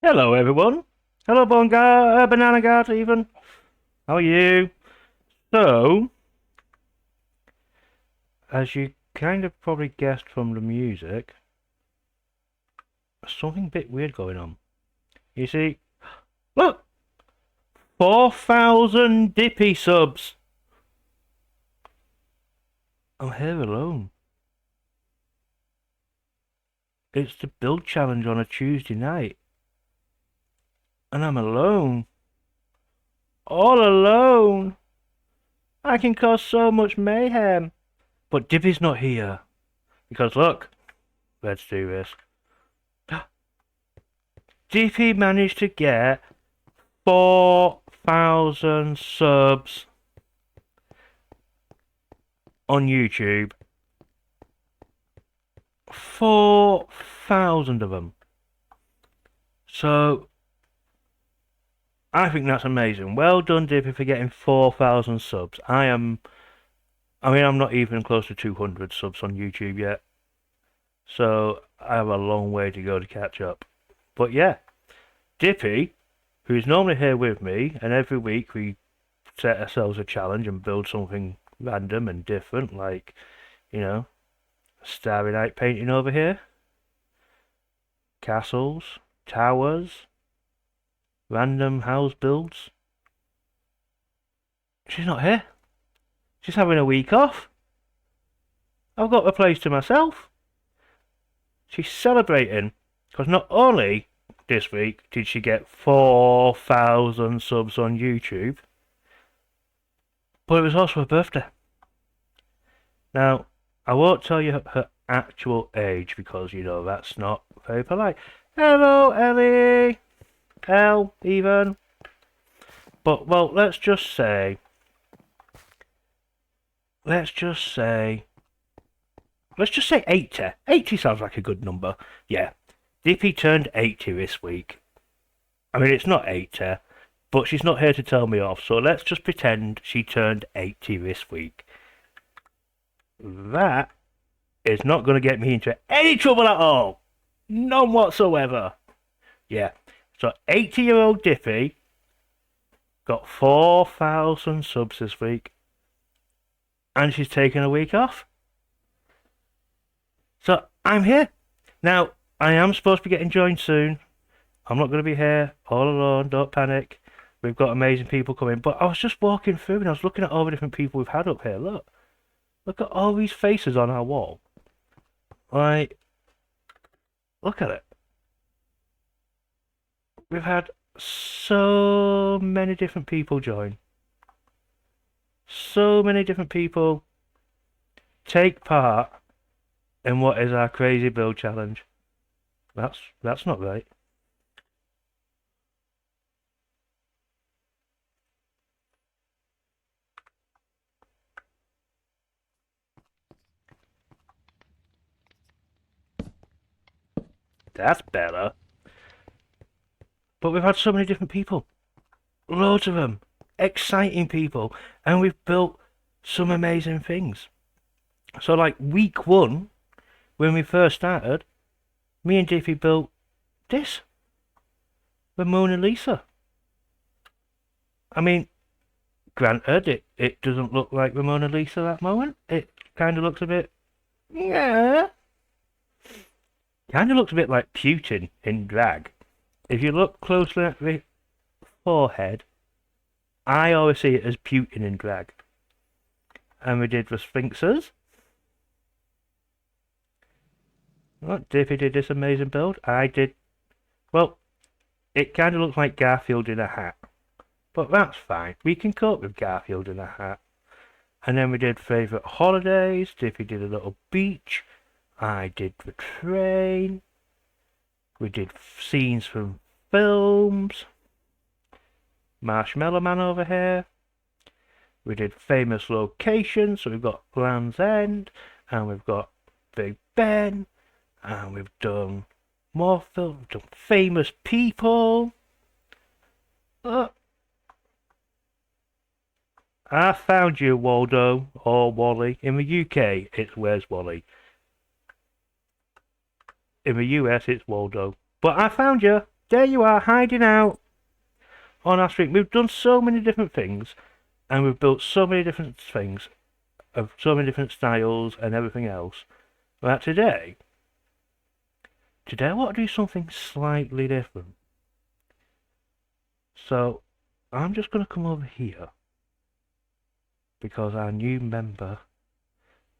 Hello, everyone. Hello, Banana Guard, even. How are you? So, as you kind of probably guessed from the music, something a bit weird going on. You see, look, 4,000 Dippy subs. I'm here alone. It's the build challenge on a Tuesday night, and I'm alone. All alone. I can cause so much mayhem. But Dippy's not here. Because look, let's do this. Dippy managed to get 4,000 subs on YouTube. 4,000 of them. So, I think that's amazing. Well done, Dippy, for getting 4,000 subs. I'm not even close to 200 subs on YouTube yet. So, I have a long way to go to catch up. But yeah, Dippy, who's normally here with me, and every week we set ourselves a challenge and build something random and different, like, Starry Night painting over here, castles, towers, random house builds. She's not here. She's having a week off. I've got the place to myself. She's celebrating, because not only this week did she get 4,000 subs on YouTube, but it was also her birthday. Now, I won't tell you her actual age because, that's not very polite. Hello, Ellie! Even. But, well, let's just say 80. 80 sounds like a good number. Yeah. Dippy turned 80 this week. I mean, it's not 80, but she's not here to tell me off, so let's just pretend she turned 80 this week. That is not going to get me into any trouble at all. None whatsoever. Yeah. So 80-year-old Dippy got 4,000 subs this week. And she's taken a week off. So I'm here. Now, I am supposed to be getting joined soon. I'm not going to be here all alone. Don't panic. We've got amazing people coming. But I was just walking through and I was looking at all the different people we've had up here. Look. Look at all these faces on our wall. Like, look at it. We've had so many different people join. So many different people take part in what is our crazy build challenge. That's not right. That's better. But we've had so many different people. Loads of them. Exciting people. And we've built some amazing things. So like week 1, when we first started, me and Dippy built this. The Mona Lisa. I mean, granted, it doesn't look like the Mona Lisa that moment. It kind of looks a bit... Yeah. Kind of looks a bit like Putin in drag. If you look closely at the forehead, I always see it as Putin in drag. And we did the Sphinxes. Look, Dippy did this amazing build. I did... Well, it kind of looks like Garfield in a hat. But that's fine. We can cope with Garfield in a hat. And then we did favourite holidays. Dippy did a little beach. I did the train. We did scenes from films. Marshmallow Man over here. We did famous locations. So we've got Land's End. And we've got Big Ben. And we've done more films. We've done famous people. I found you, Waldo. Or Wally. In the UK, it's Where's Wally. In the US, it's Waldo. But I found you. there you are, hiding out on our street. We've done so many different things, and we've built so many different things of so many different styles and everything else. But today I want to do something slightly different. So I'm just going to come over here because our new member,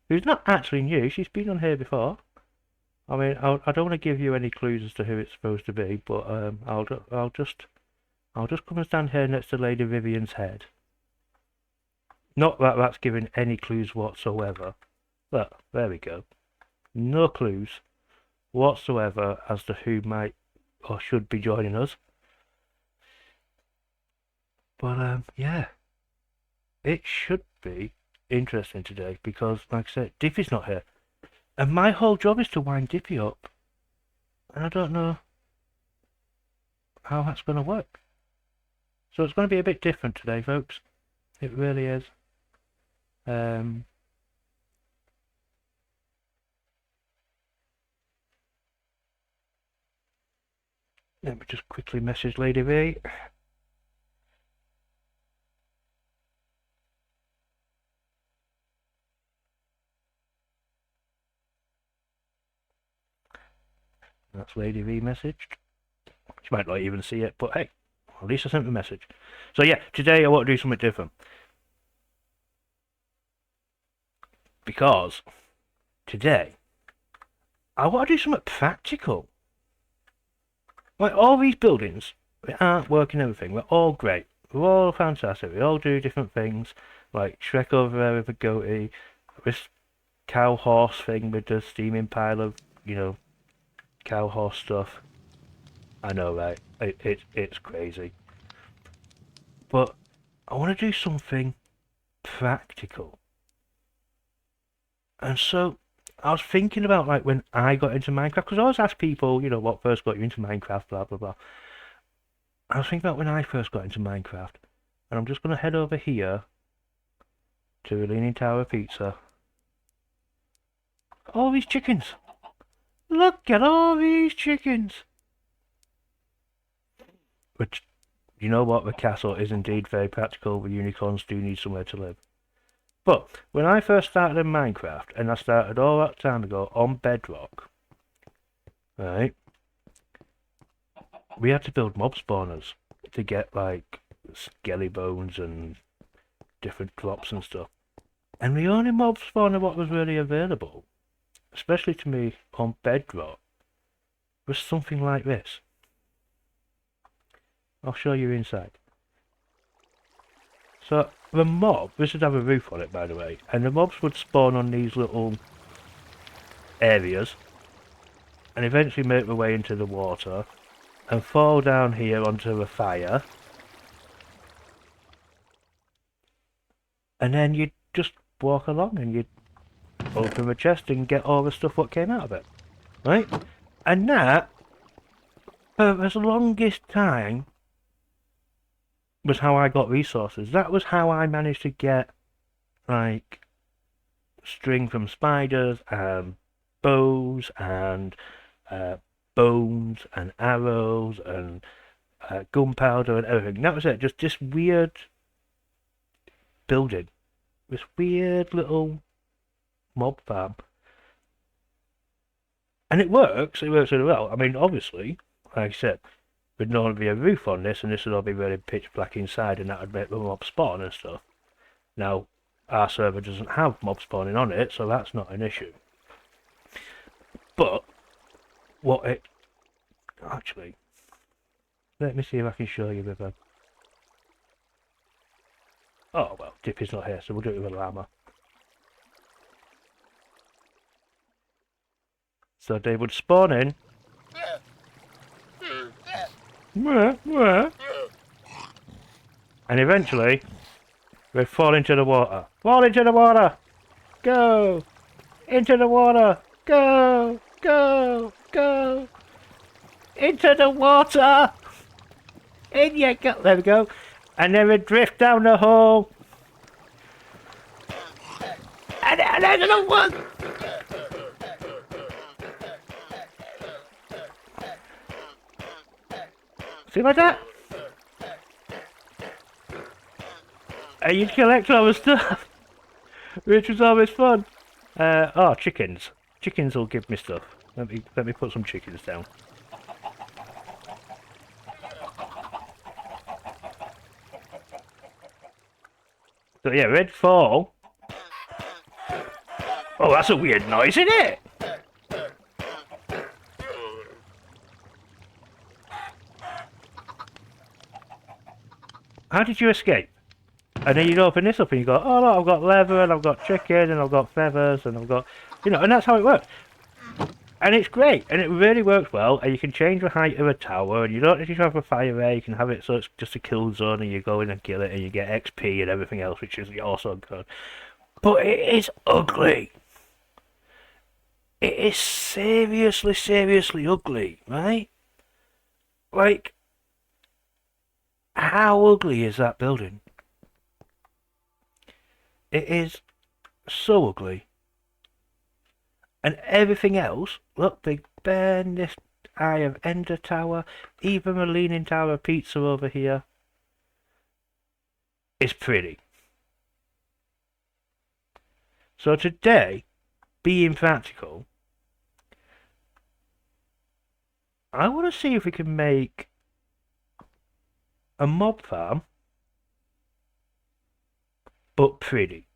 who's not actually new, she's been on here before. I mean, I don't want to give you any clues as to who it's supposed to be, but I'll just come and stand here next to Lady Vivian's head. Not that that's giving any clues whatsoever. But there we go. No clues whatsoever as to who might or should be joining us. But yeah, it should be interesting today because, like I said, Diffy's not here. And my whole job is to wind Diffy up. And I don't know how that's going to work. So it's going to be a bit different today, folks. It really is. Let me just quickly message Lady V. That's Lady V messaged. She might not even see it, but hey, at least I sent the message. So yeah, today I want to do something different. Because today I want to do something practical. Like all these buildings, the artwork and everything, we're all great. We're all fantastic. We all do different things. Like Shrek over there with a goatee. This cow horse thing with the steaming pile of, cow horse stuff. I know, right? It's crazy. But I want to do something practical. And so I was thinking about like when I got into Minecraft, because I always ask people, what first got you into Minecraft, blah blah blah. I was thinking about when I first got into Minecraft, and I'm just going to head over here to the Leaning Tower Pizza. All these chickens! Look at all these chickens! Which, you know what, the castle is indeed very practical. The unicorns do need somewhere to live. But when I first started in Minecraft, and I started all that time ago on Bedrock, right, we had to build mob spawners to get like skelly bones and different crops and stuff. And the only mob spawner what was really available, especially to me on Bedrock, was something like this. I'll show you inside. So the mob, this would have a roof on it by the way, and the mobs would spawn on these little areas and eventually make their way into the water and fall down here onto the fire, and then you'd just walk along and you'd open the chest and get all the stuff what came out of it, right? And that, for the longest time, was how I got resources. That was how I managed to get, like, string from spiders, and bows, and bones, and arrows, and gunpowder, and everything. That was it. Just this weird building. This weird little mob farm. And it works really well. I mean, obviously, like I said, there'd normally be a roof on this, and this would all be really pitch black inside, and that would make the mob spawn and stuff. Now, our server doesn't have mob spawning on it, so that's not an issue. But, what it... Actually, let me see if I can show you with a... Oh, well, Dippy's not here, so we'll do it with a llama. So they would spawn in. And eventually, they'd fall into the water. Fall into the water! Go! Into the water! Go! Go! Go! Into the water! In you go! There we go. And then we'd drift down the hole. And there's another one! See like that? And you'd collect all the stuff, which was always fun. Oh, chickens. Chickens will give me stuff. Let me put some chickens down. So yeah, red fall. Oh, that's a weird noise, isn't it? How did you escape? And then you'd open this up and you go, oh look, I've got leather and I've got chicken and I've got feathers and I've got, and that's how it works. And it's great, and it really works well, and you can change the height of a tower, and you don't need to have a fire there, you can have it so it's just a kill zone, and you go in and kill it, and you get XP and everything else, which is also good. But it is ugly. It is seriously, seriously ugly, right? Like, how ugly is that building? It is so ugly. And everything else, look, Big Ben, this Eye of Ender Tower, even the Leaning Tower of Pizza over here, is pretty. So today, being practical, I want to see if we can make a mob farm, but pretty.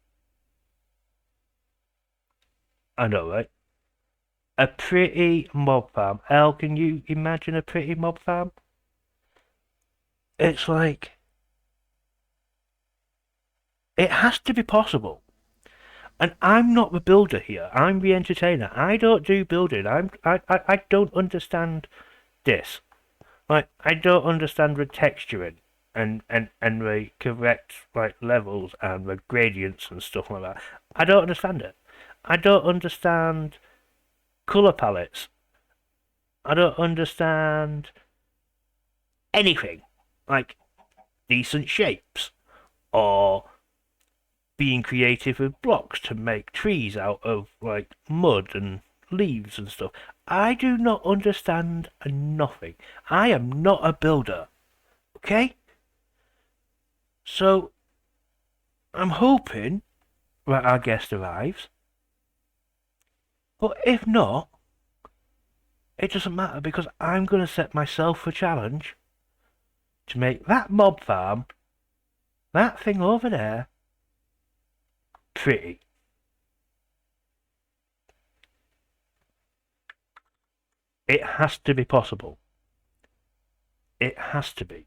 I know, right? A pretty mob farm. Elle, can you imagine a pretty mob farm? It's like... It has to be possible. And I'm not the builder here. I'm the entertainer. I don't do building. I don't understand this. Like, I don't understand the texturing and the correct levels and the gradients and stuff like that. I don't understand it. I don't understand colour palettes. I don't understand anything. Like decent shapes. Or being creative with blocks to make trees out of mud and leaves and stuff. I do not understand nothing. I am not a builder. Okay? So I'm hoping that our guest arrives. But if not, it doesn't matter because I'm going to set myself a challenge to make that mob farm, that thing over there, pretty. It has to be possible. It has to be.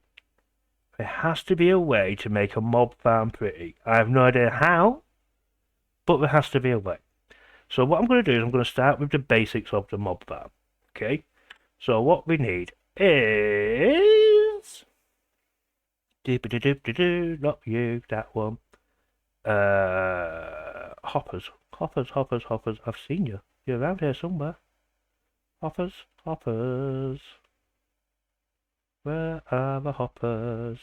There has to be a way to make a mob farm pretty. I have no idea how, but there has to be a way. So what I'm going to do is I'm going to start with the basics of the mob farm. Okay? So what we need is... Not you, that one. Hoppers. Hoppers. I've seen you. You're around here somewhere. Hoppers. Where are the hoppers?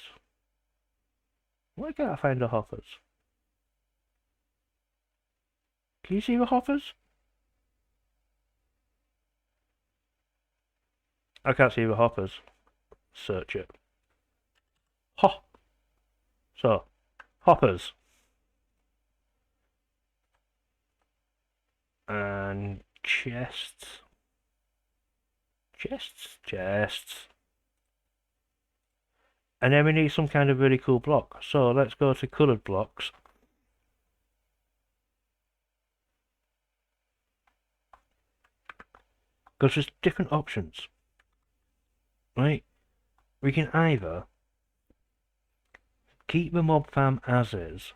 Why can't I find the hoppers? Can you see the hoppers? I can't see the hoppers. Search it. So, hoppers. And chests. And then we need some kind of really cool block. So let's go to coloured blocks. Because there's different options. Right? We can either keep the mob farm as is.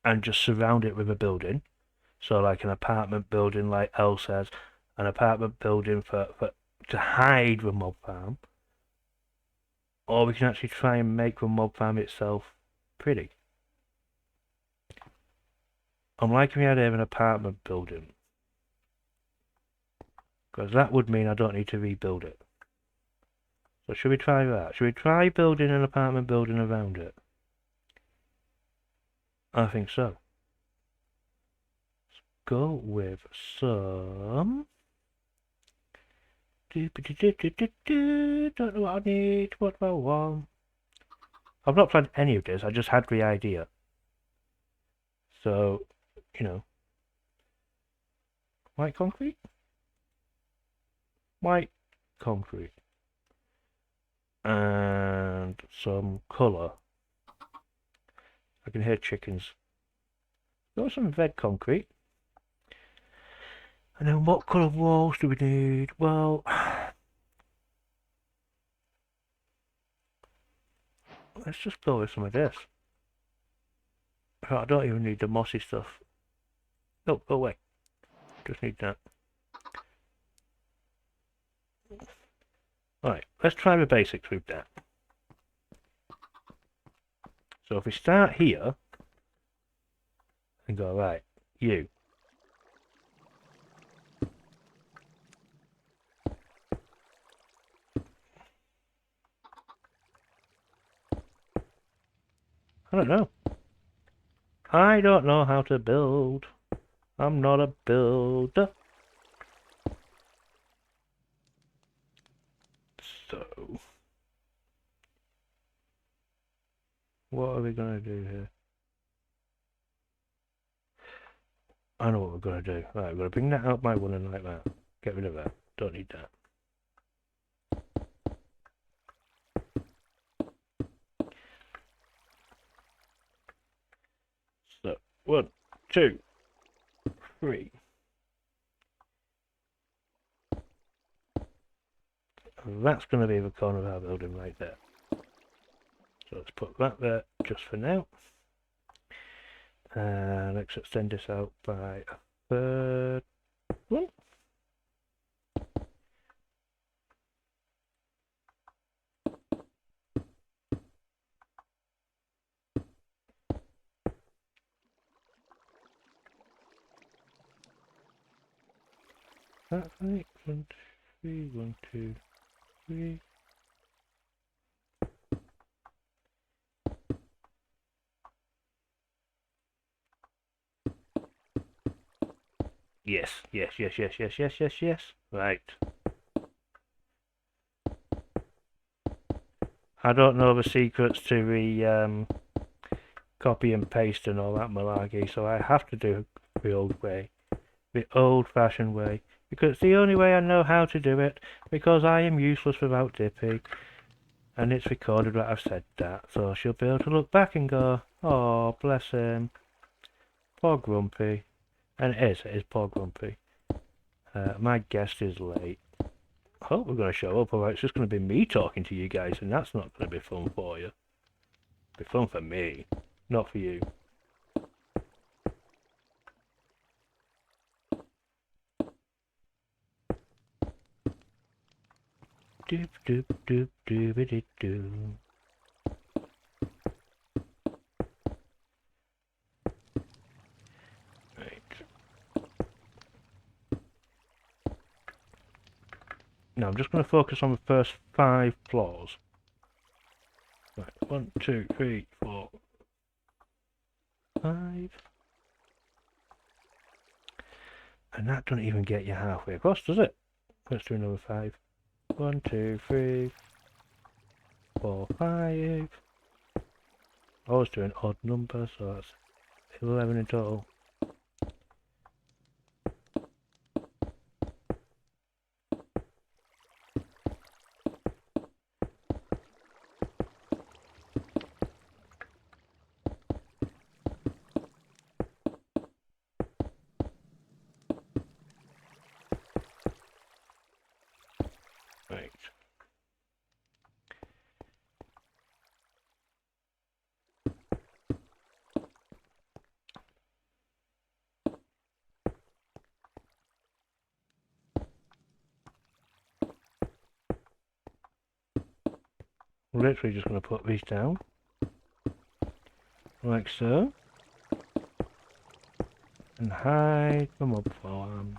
And just surround it with a building. So like an apartment building, like Elle says. An apartment building to hide the mob farm. Or we can actually try and make the mob farm itself pretty. I'm liking the idea of an apartment building. Because that would mean I don't need to rebuild it. So should we try that? Should we try building an apartment building around it? I think so. Let's go with some Don't know what I need. What do I want? I've not planned any of this. I just had the idea. So, you know, white concrete, white concrete, and some colour. I can hear chickens. Got some red concrete. And then what colour walls do we need? Well, let's just go with some of this. I don't even need the mossy stuff. No, go away. Just need that. Alright, let's try the basics with that. So if we start here and go, right, you. I don't know. I don't know how to build. I'm not a builder. So, what are we going to do here? I know what we're going to do. Right, we're going to bring that out by one and like that. Get rid of that. Don't need that. So, 1, 2, 3. And that's going to be the corner of our building right there. So let's put that there just for now. And let's extend this out by a third one. That's right. 1, 2, 3, 1, 2, 3. Yes, yes, yes, yes, yes, yes, yes, yes. Right. I don't know the secrets to the copy and paste and all that malarkey, so I have to do the old way. The old-fashioned way. Because it's the only way I know how to do it, because I am useless without Dippy. And it's recorded that I've said that, so she'll be able to look back and go, oh, bless him. Poor Grumpy. And it is poor Grumpy. My guest is late. I hope we're going to show up, or it's just going to be me talking to you guys, and that's not going to be fun for you. It'll be fun for me, not for you. Doop doop doop doobity doo. Right. Now I'm just going to focus on the first 5 floors. Right, 1, 2, 3, 4, 5. And that doesn't even get you halfway across, does it? Let's do another 5. 1, 2, 3, 4, 5. I was doing odd numbers, so that's 11 in total. Right. We're literally just going to put these down, like so, and hide them up for them.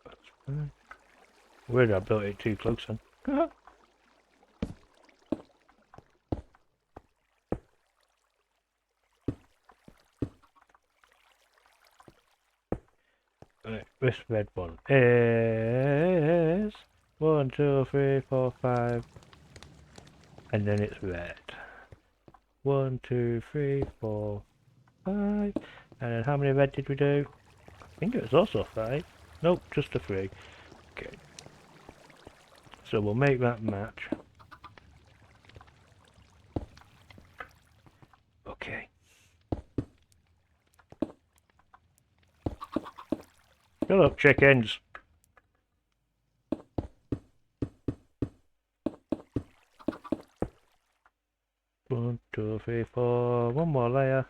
That's fine. Weird, I built it too close then. Right, this red one is 1, 2, 3, 4, 5, and then it's red. 1, 2, 3, 4, 5, and then how many red did we do? I think it was also 5. Nope, just a 3. Okay. So we'll make that match. Okay. Shut up, chickens. One, two, three, four. One more layer.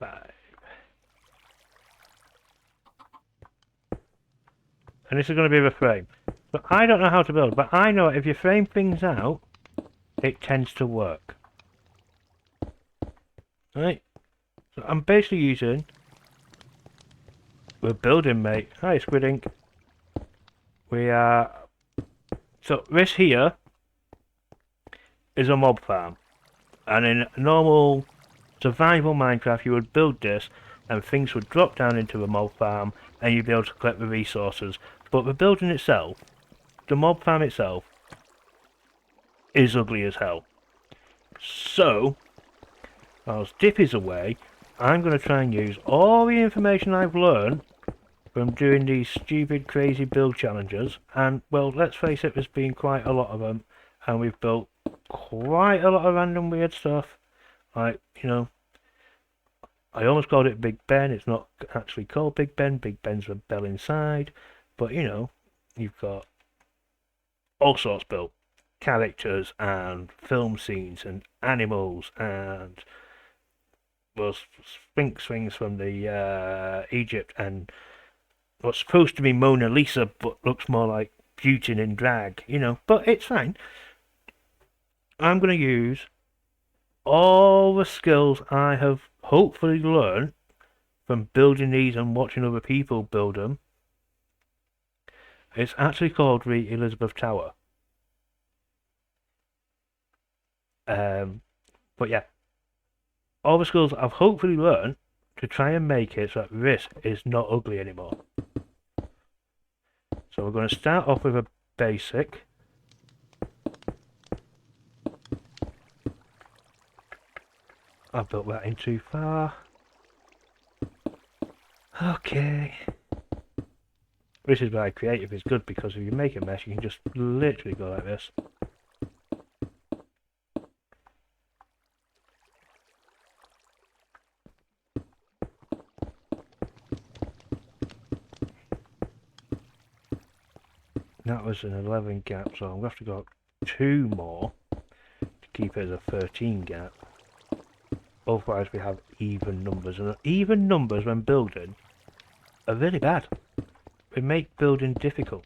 5. And this is going to be the frame. So I don't know how to build, but I know if you frame things out, it tends to work. Right? So I'm basically using... We're building, mate. Hi, Squid Ink. We are... So this here is a mob farm. And in normal survival Minecraft, you would build this and things would drop down into the mob farm and you'd be able to collect the resources. But the building itself, the mob farm itself, is ugly as hell. So, whilst Dip is away, I'm going to try and use all the information I've learned from doing these stupid, crazy build challenges. And, well, let's face it, there's been quite a lot of them. And we've built quite a lot of random weird stuff. Like, you know, I almost called it Big Ben. It's not actually called Big Ben. Big Ben's a bell inside. But, you know, you've got all sorts built. Characters and film scenes and animals and, well, Sphinx things from the Egypt and what's supposed to be Mona Lisa but looks more like Putin in drag, you know. But it's fine. I'm going to use all the skills I have hopefully learned from building these and watching other people build them. It's actually called the Elizabeth Tower. But yeah, all the skills I've hopefully learned to try and make it so that this is not ugly anymore. So we're going to start off with a basic. I've built that in too far. Okay. This is why creative is good, because if you make a mess you can just literally go like this. That was an 11 gap, so I'm going to have to go up 2 more to keep it as a 13 gap. Otherwise we have even numbers, and even numbers when building are really bad. They make building difficult.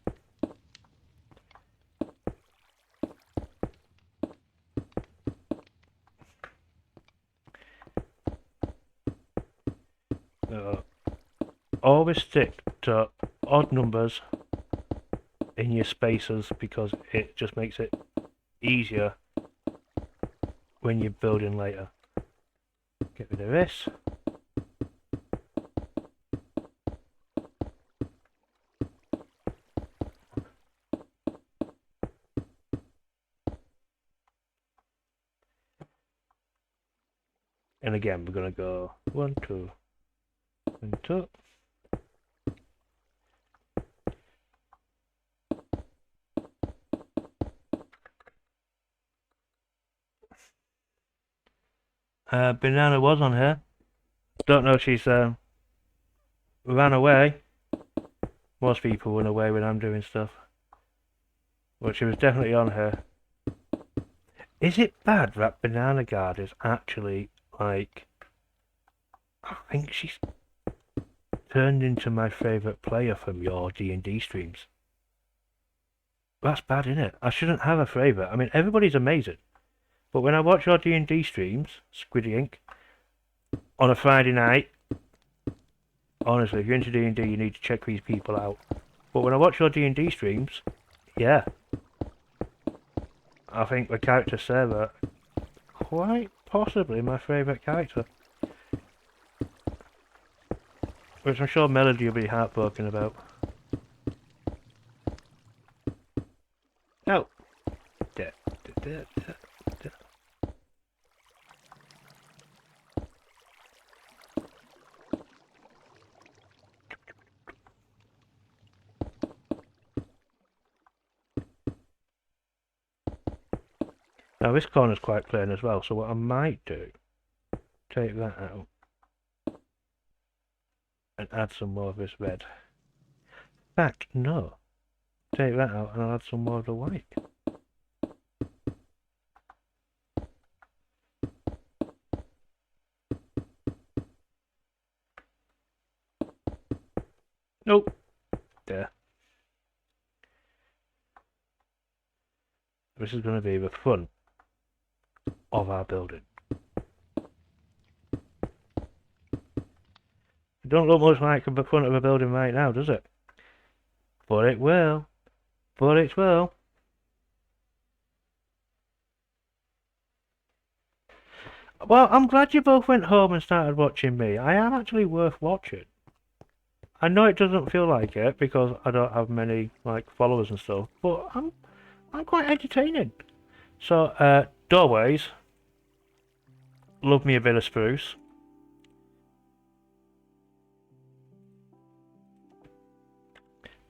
Always stick to odd numbers in your spaces because it just makes it easier when you're building later. Get rid of this. And again, we're going to go 1, 2, 1, 2. Banana was on here. Don't know if she's ran away. Most people run away when I'm doing stuff. But she was definitely on here. Is it bad that Banana Guard is actually like... I think she's turned into my favourite player from your D&D streams. That's bad, isn't it? I shouldn't have a favourite. I mean, everybody's amazing. But when I watch your D&D streams, Squiddy Ink, on a Friday night, honestly, if you're into D&D, you need to check these people out. But when I watch your D&D streams, yeah, I think the character Sarah, quite possibly my favourite character. which I'm sure Melody will be heartbroken about. No! Da, da, da, da, da. Now this corner's quite plain as well, so what I might do, take that out and add some more of this red. In fact, no. Take that out and I'll add some more of the white. Nope. There. This is going to be the front of our building. It don't look much like the front of a building right now, does it? But it will. But it will. Well, I'm glad you both went home and started watching me. I am actually worth watching. I know it doesn't feel like it because I don't have many like followers and stuff, but I'm quite entertaining. So, doorways. Love me a bit of spruce.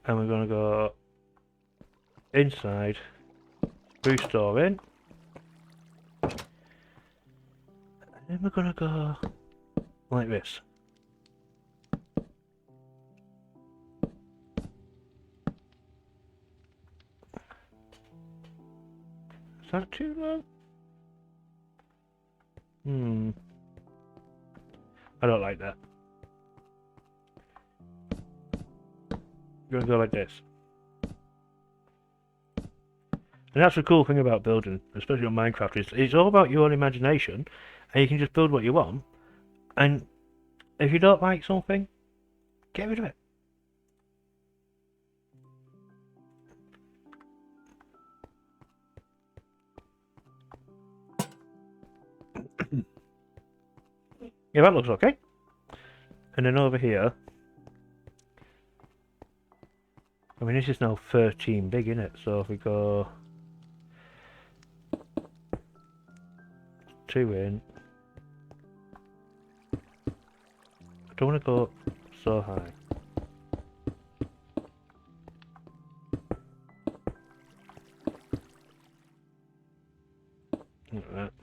And we're gonna go inside, spruce door in. And then we're gonna go like this. Is that too low? I don't like that. We're gonna go like this. And that's the cool thing about building, especially on Minecraft, is it's all about your own imagination, and you can just build what you want, and if you don't like something, get rid of it. Yeah, that looks okay. And then over here, I mean, this is now 13 big, isn't it? So if we go 2 in, I don't want to go so high. Like that.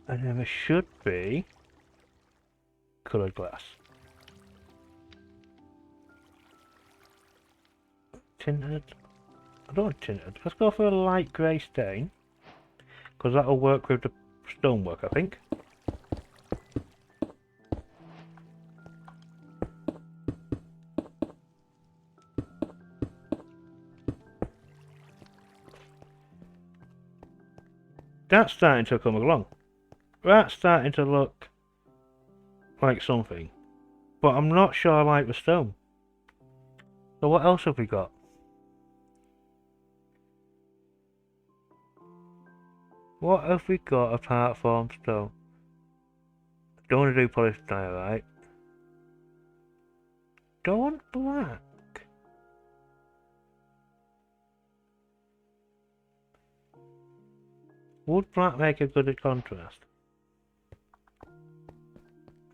And then there should be coloured glass. Tinted. I don't want tinted. Let's go for a light grey stain, because that'll work with the stonework, I think. That's starting to come along. That's starting to look like something. But I'm not sure I like the stone. So what else have we got? What have we got apart from stone? Don't want to do polished diorite. Don't want black. Would black make a good contrast?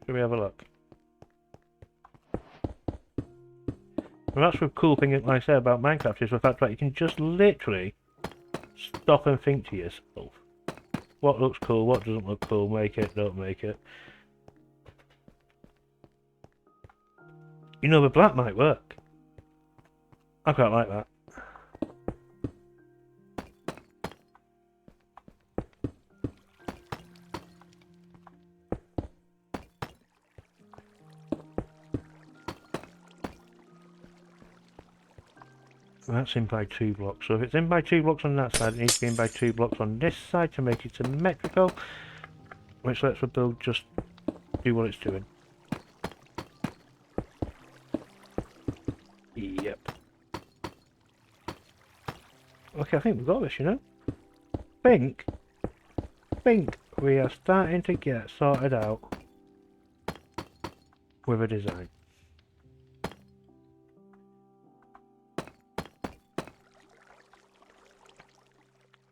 Should we have a look? And that's the cool thing, like I said, about Minecraft, is the fact that you can just literally stop and think to yourself. What looks cool, what doesn't look cool, make it, don't make it. You know, the black might work. I quite like that. That's in by 2 blocks. So if it's in by 2 blocks on that side, it needs to be in by 2 blocks on this side to make it symmetrical. Which lets the build just do what it's doing. Yep. Okay, I think we've got this, you know? Think we are starting to get sorted out with a design.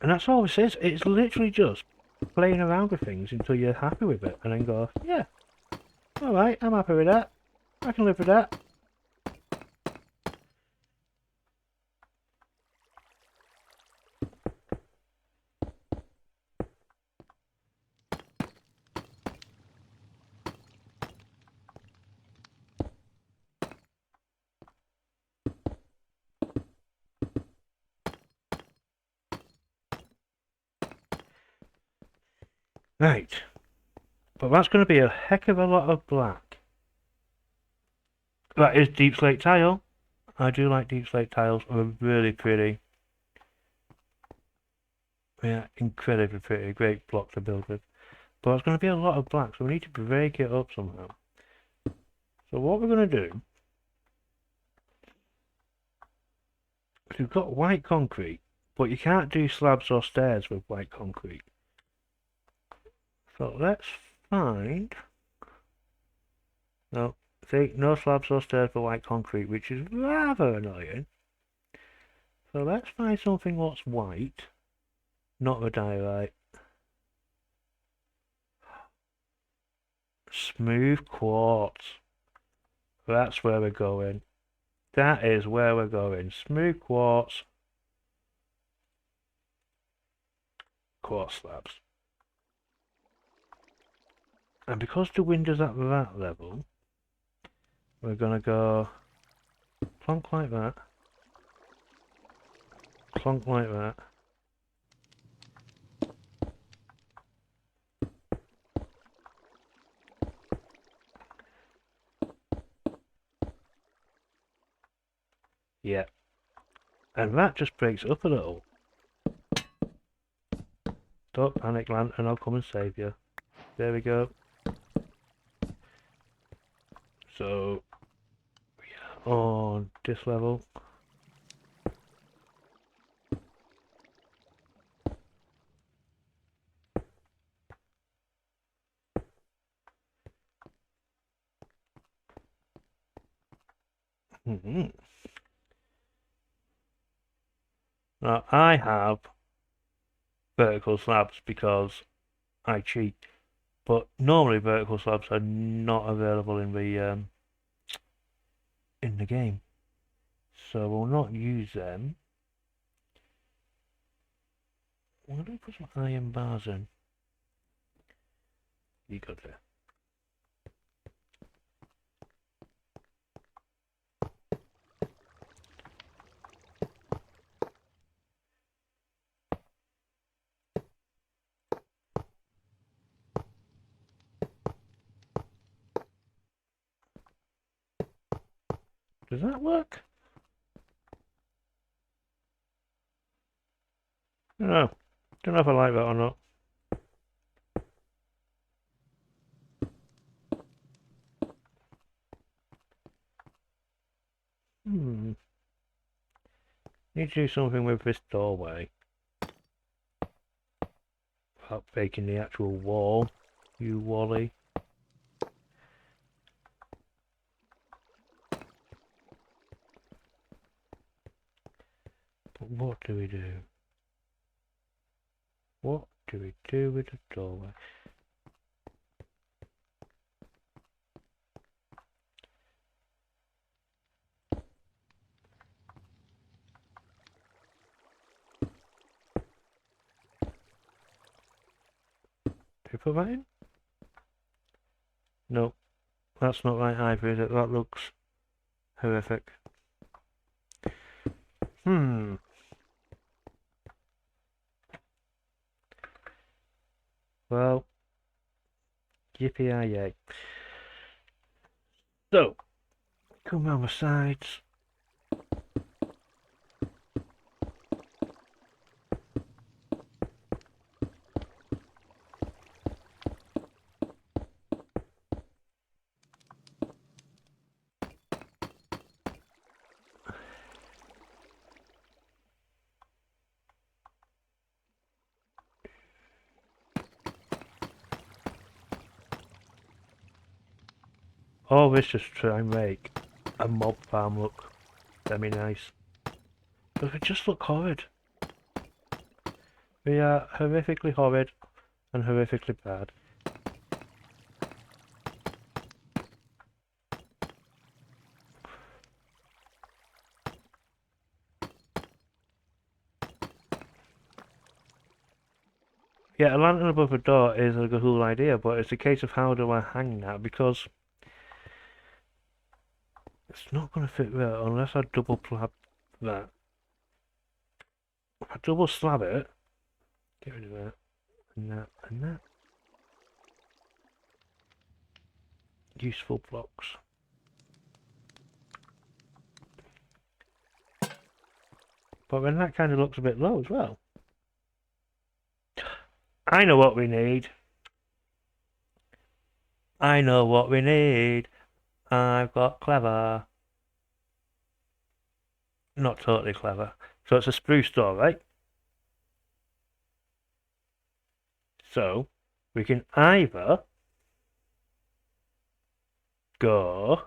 And that's all this is. It's literally just playing around with things until you're happy with it, and then go, yeah, alright, I'm happy with that. I can live with that. Right. But that's going to be a heck of a lot of black. That is deep slate tile. I do like deep slate tiles. They're really pretty. Yeah, incredibly pretty. Great block to build with. But it's going to be a lot of black, so we need to break it up somehow. So what we're going to do is we've got white concrete, but you can't do slabs or stairs with white concrete. So let's find... No, see, no slabs or stairs for white concrete, which is rather annoying. So let's find something what's white, not the diorite. Smooth quartz. That's where we're going. That is where we're going. Smooth quartz. Quartz slabs. And because the window's at that level, we're going to go plonk like that. Plonk like that. Yeah. And that just breaks up a little. Don't panic, Lantern, I'll come and save you. There we go. So, we are on this level. Now, I have vertical slabs because I cheat, but normally vertical slabs are not available in the game, so we'll not use them. Why don't we put some iron bars in? You got there. Does that work? No. Don't know if I like that or not. Need to do something with this doorway. Without breaking the actual wall. You Wally. But what do we do? What do we do with the doorway? Do we put that in? No, that's not right either, is it? That looks horrific. Well, yippee-yay. So, come round the sides. All this just try and make a mob farm look semi-nice. But it would just look horrid. We are horrifically horrid and horrifically bad. Yeah, a lantern above a door is a cool idea, but it's a case of how do I hang that, because it's not going to fit there unless I double slab that. If I double slab it, get rid of that, and that, and that. Useful blocks. But then that kind of looks a bit low as well. I know what we need. I know what we need. I've got clever. Not totally clever. So it's a spruce door, right? So we can either go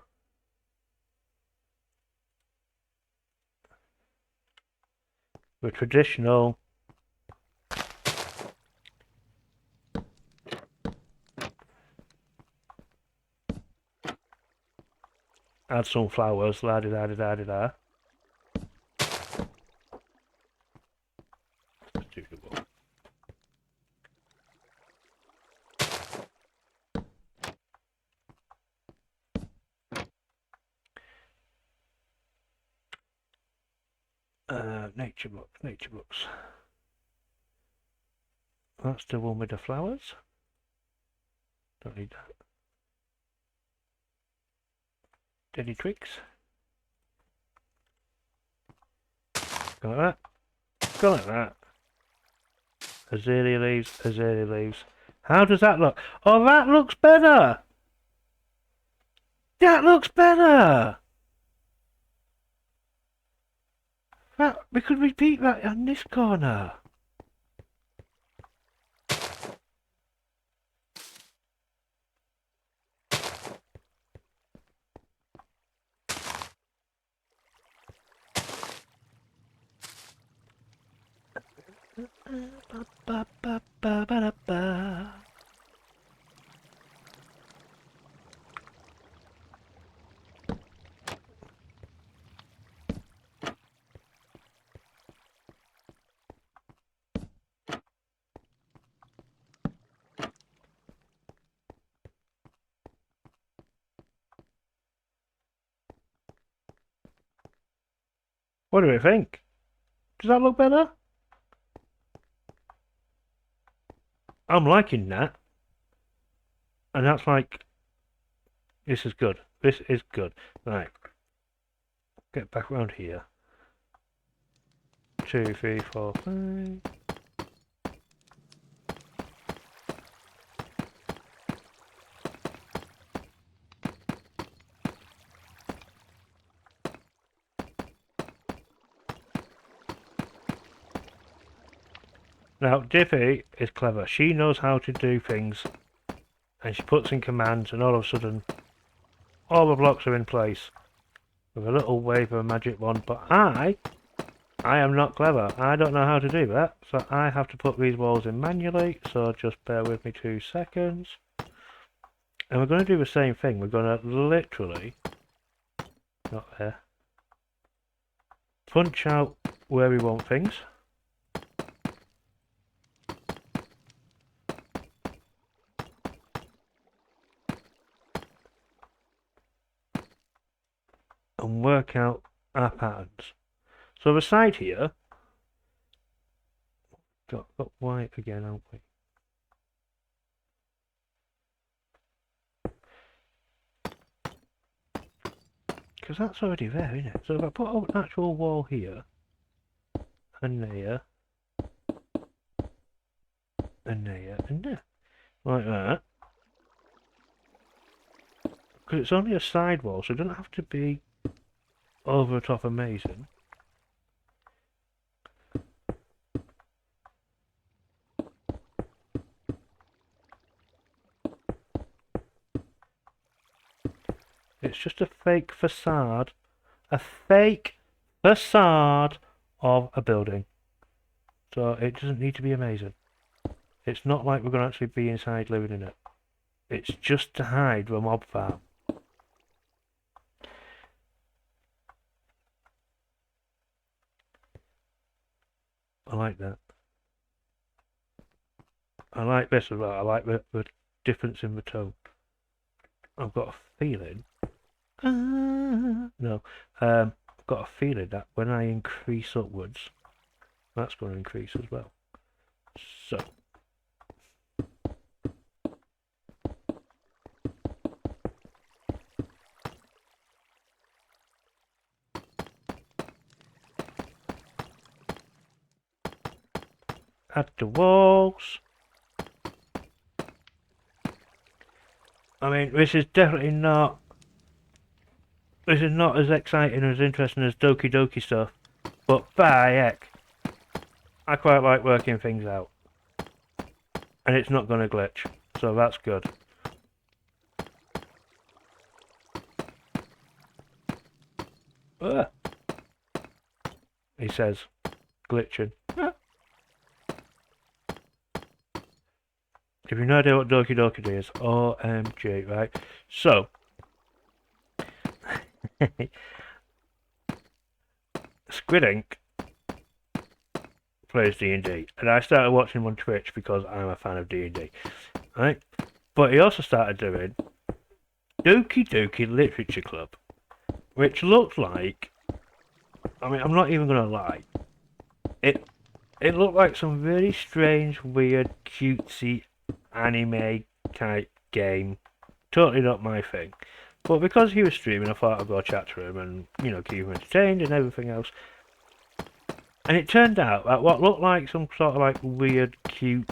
with traditional add some flowers, la di da di da di da. Nature books, nature books. That's the one with the flowers. Don't need that. Any twigs? Go like that. Go like that. Azalea leaves, azalea leaves. How does that look? Oh, that looks better! That looks better! That, we could repeat that on this corner. What do we think? Does that look better? I'm liking that. And that's like, this is good. This is good. Right. Get back around here. 2, 3, 4, 5. Now, Dippy is clever. She knows how to do things. And she puts in commands and all of a sudden, all the blocks are in place. With a little wave of a magic wand. But I am not clever. I don't know how to do that. So I have to put these walls in manually. So just bear with me 2 seconds. And we're going to do the same thing. We're going to literally, not there, punch out where we want things. And work out our patterns. So the side here, got white again, haven't we? Because that's already there, isn't it? So if I put an actual wall here, and there, and there, and there, like that. Because it's only a side wall, so it doesn't have to be over the top amazing. It's just a fake facade. A fake facade of a building. So it doesn't need to be amazing. It's not like we're going to actually be inside living in it. It's just to hide the mob farm. I like that. I like this as well. I like the difference in the tone. I've got a feeling. No. I've got a feeling that when I increase upwards, that's going to increase as well. So. Add the walls. I mean, this is definitely not. This is not as exciting or as interesting as Doki Doki stuff, but by heck, I quite like working things out. And it's not going to glitch, so that's good. Ah. He says, glitching. Ah. If you've no idea what Doki Doki is, OMG, right? So, Squid Ink plays D&D, and I started watching him on Twitch because I'm a fan of D&D, right? But he also started doing Doki Doki Literature Club, which looked like, I mean, I'm not even going to lie, it looked like some very strange, weird, cutesy anime type game. Totally not my thing. But because he was streaming, I thought I'd go chat to him and, you know, keep him entertained and everything else. And it turned out that what looked like some sort of like weird, cute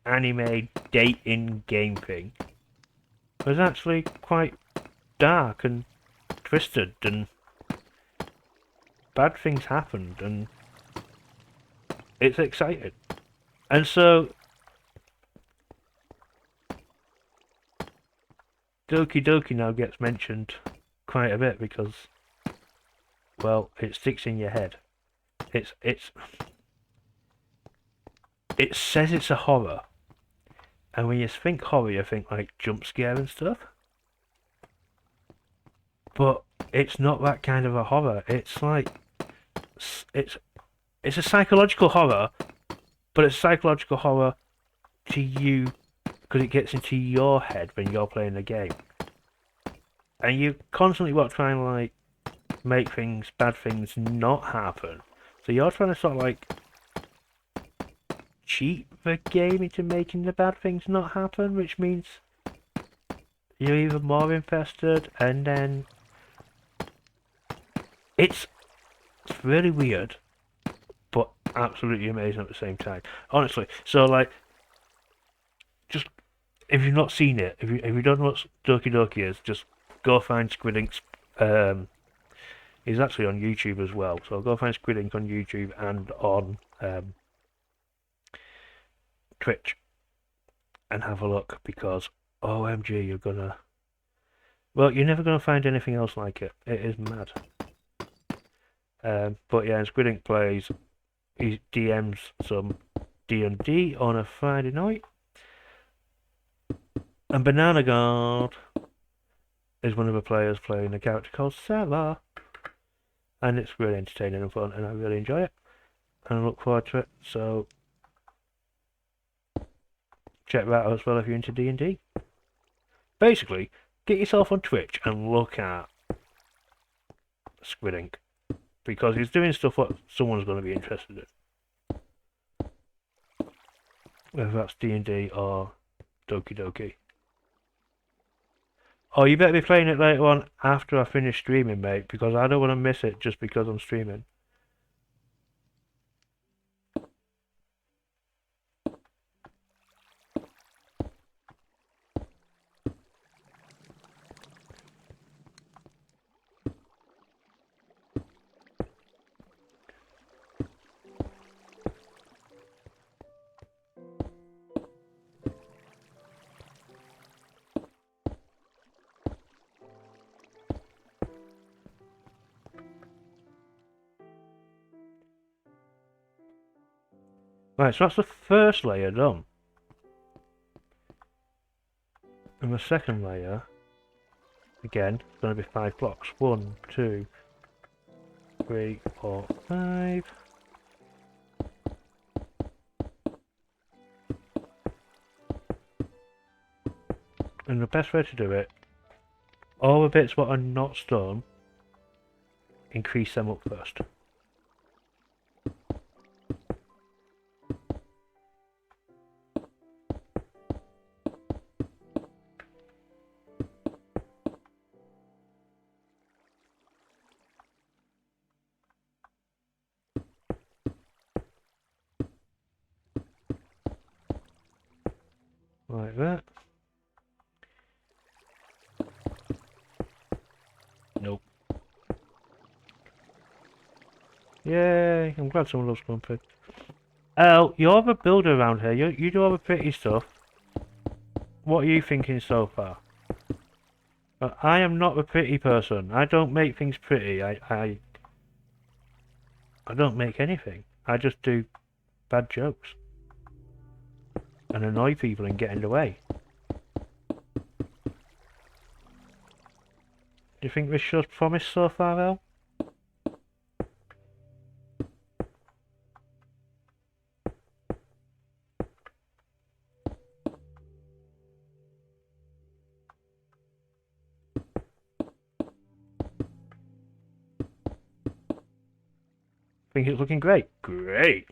anime dating game thing was actually quite dark and twisted, and bad things happened, and it's exciting. And so Doki Doki now gets mentioned quite a bit because, well, it sticks in your head. It says it's a horror, and when you think horror, you think like jump scare and stuff. But it's not that kind of a horror. It's like it's a psychological horror, but it's psychological horror to you because it gets into your head when you're playing the game, and you constantly trying to like make bad things not happen. So you're trying to sort of like cheat the game into making the bad things not happen, which means you're even more invested, and then it's really weird, but absolutely amazing at the same time. Honestly, so like, just if you've not seen it, if you don't know what Doki Doki is, just go find Squid Ink's. He's actually on YouTube as well, so go find Squid Ink on YouTube and on Twitch, and have a look, because OMG, you're never gonna find anything else like it. It is mad. But yeah, and Squid Ink plays. He DMs some D&D on a Friday night, and Banana Guard is one of the players playing a character called Sarah, and it's really entertaining and fun, and I really enjoy it, and I look forward to it. So check that out as well if you're into D&D. Basically, get yourself on Twitch and look at Squid Ink, because he's doing stuff what someone's going to be interested in, whether that's D&D or Doki Doki. Oh, you better be playing it later on after I finish streaming, mate, because I don't want to miss it just because I'm streaming. Right, so that's the first layer done. And the second layer, again, is going to be 5 blocks. 1, 2, 3, 4, 5. And the best way to do it, all the bits what are not stone, increase them up first. Like that. Nope. Yay, I'm glad someone loves Grumpy. Elle, you're the builder around here. You do all the pretty stuff. What are you thinking so far? I am not the pretty person. I don't make things pretty. I don't make anything. I just do bad jokes. And annoy people and get in the way. Do you think this show's promised so far, Elle? Think it's looking great? Great!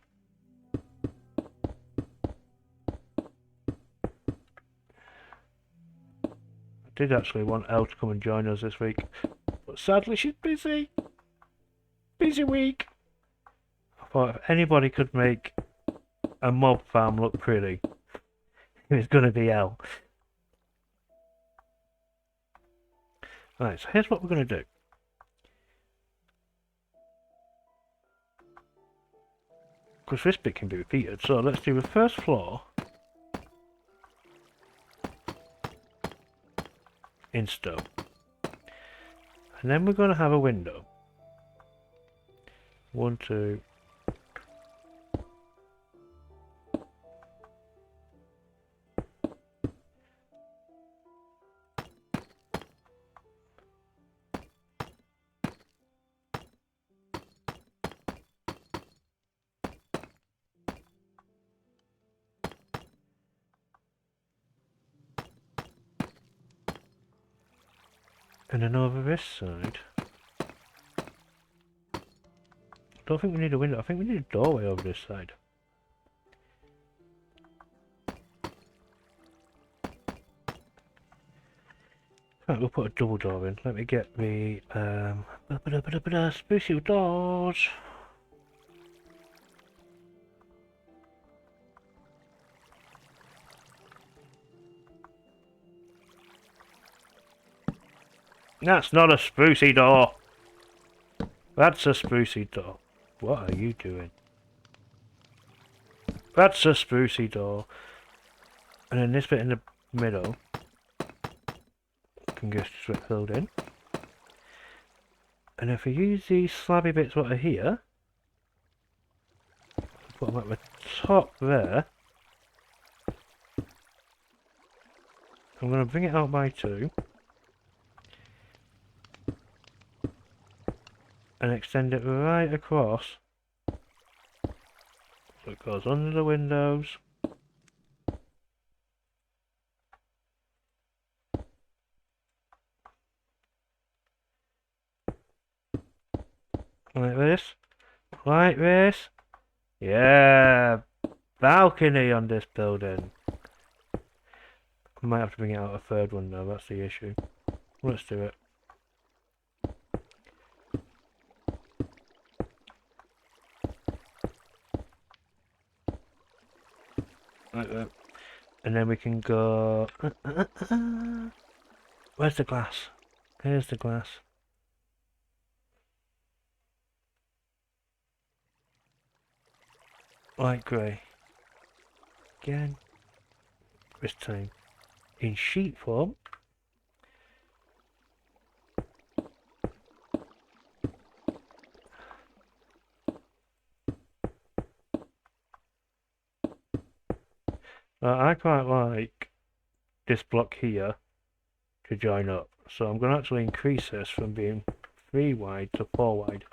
I did actually want Elle to come and join us this week, but sadly she's busy. Busy week. I thought if anybody could make a mob farm look pretty, it's gonna be Elle. Right, so here's what we're gonna do. Because this bit can be repeated, so let's do the first floor in stone. And then we're going to have a window. 1, 2. And then over this side, I don't think we need a window, I think we need a doorway over this side. Right, we'll put a double door in. Let me get the spooky doors. That's not a sprucey door. That's a sprucey door. What are you doing? That's a sprucey door. And then this bit in the middle can get filled in. And if we use these slabby bits what are here, put them at the top there. I'm going to bring it out by 2. And extend it right across. So it goes under the windows. Like this. Like this. Yeah. Balcony on this building. I might have to bring it out a third one though, that's the issue. Let's do it. Like that. And then we can go... Where's the glass? Here's the glass. Light grey. Again. This time in sheet form. I quite like this block here to join up. So I'm going to actually increase this from being 3 wide to 4 wide.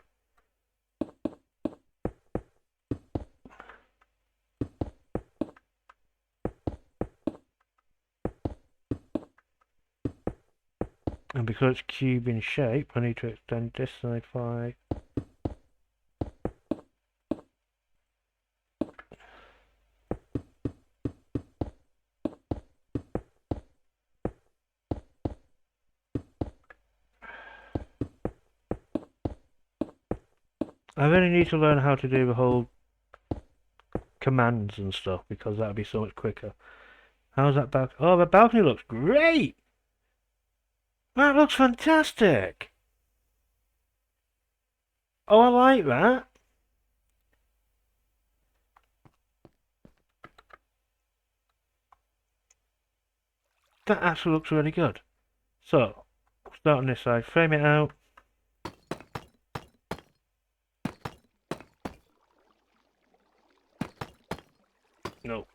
And because it's cube in shape, I need to extend this side 5. I really need to learn how to do the whole commands and stuff because that'd be so much quicker. How's that balcony? Oh, the balcony looks great! That looks fantastic! Oh, I like that! That actually looks really good. So, start on this side, frame it out. No.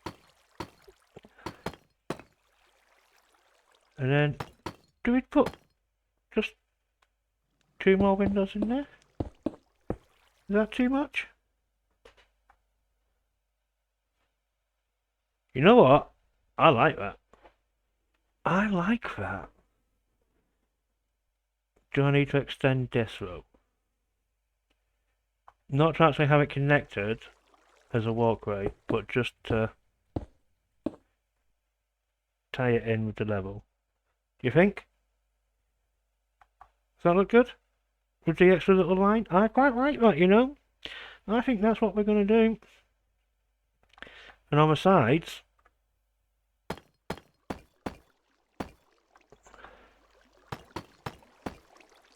And then, do we put just 2 more windows in there? Is that too much? You know what? I like that. I like that. Do I need to extend this row? Not to actually have it connected as a walkway, but just to tie it in with the level. Do you think? Does that look good? With the extra little line? I quite like that, you know? I think that's what we're going to do. And on the sides,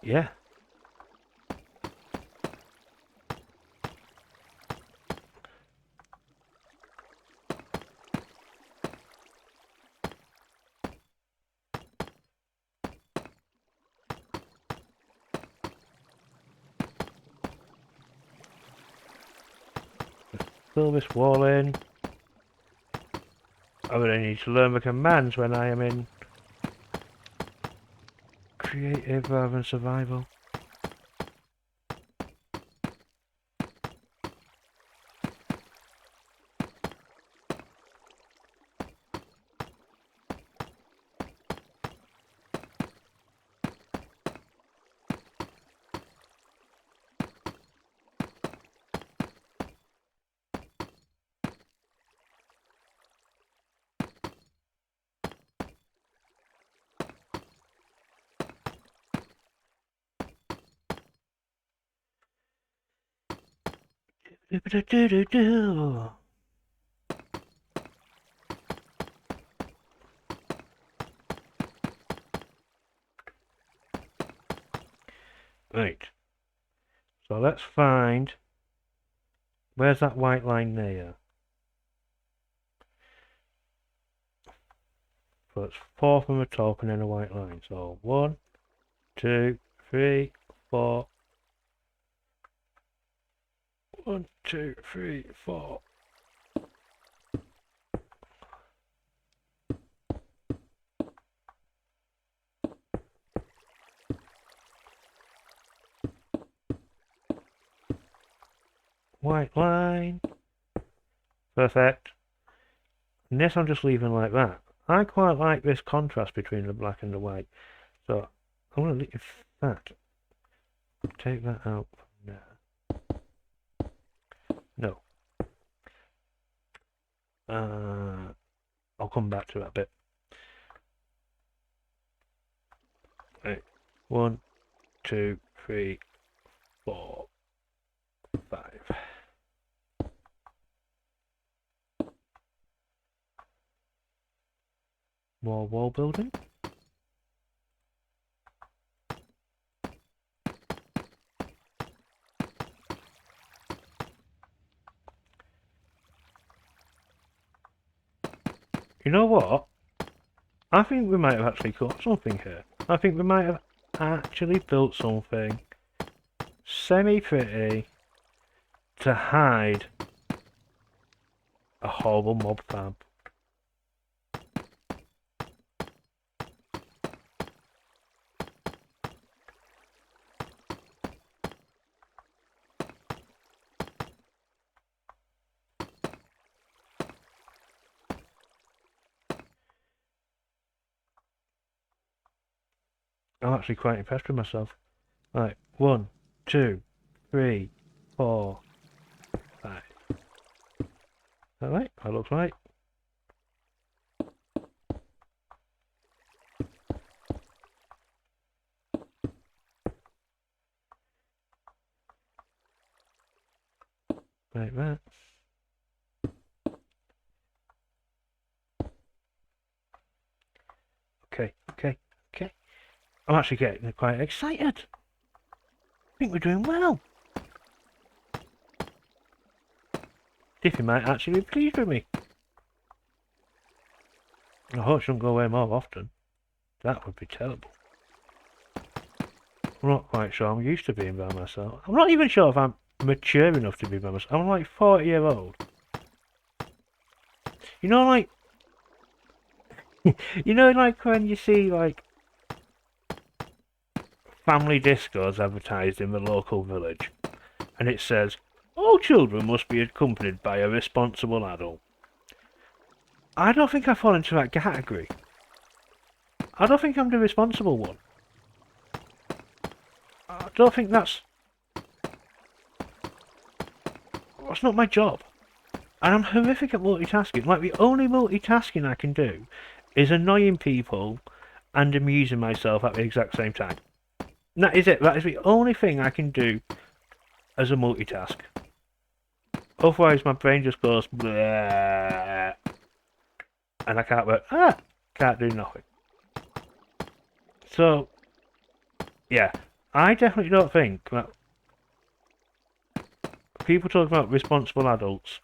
yeah. Fill this wall in. I really need to learn the commands when I am in creative rather than survival. Right. So let's find where's that white line there. So it's 4 from the top and then a white line. So 1, 2, 3, 4. 1, 2, 3, 4. White line. Perfect. And this I'm just leaving like that. I quite like this contrast between the black and the white. So I'm going to leave that. Take that out from there. No. I'll come back to that bit. Right. 1, 2, 3, 4, 5. More wall building. You know what? I think we might have actually caught something here. I think we might have actually built something semi-pretty to hide a horrible mob farm. I'm actually quite impressed with myself. Right, 1, 2, 3, 4, 5. Alright, that looks right. Like that. Okay, okay, okay. I'm actually getting quite excited. I think we're doing well. Diffie might actually be pleased with me. I hope I shouldn't go away more often. That would be terrible. I'm not quite sure I'm used to being by myself. I'm not even sure if I'm mature enough to be by myself. I'm like 40-year-old. You know, like... you know, like when you see, like... family discos advertised in the local village. And it says, all children must be accompanied by a responsible adult. I don't think I fall into that category. I don't think I'm the responsible one. I don't think that's not my job. And I'm horrific at multitasking. Like, the only multitasking I can do is annoying people and amusing myself at the exact same time. And that is it. That is the only thing I can do as a multitask. Otherwise, my brain just goes bleh, and I can't work. Can't do nothing. So, yeah, I definitely don't think that people talk about responsible adults.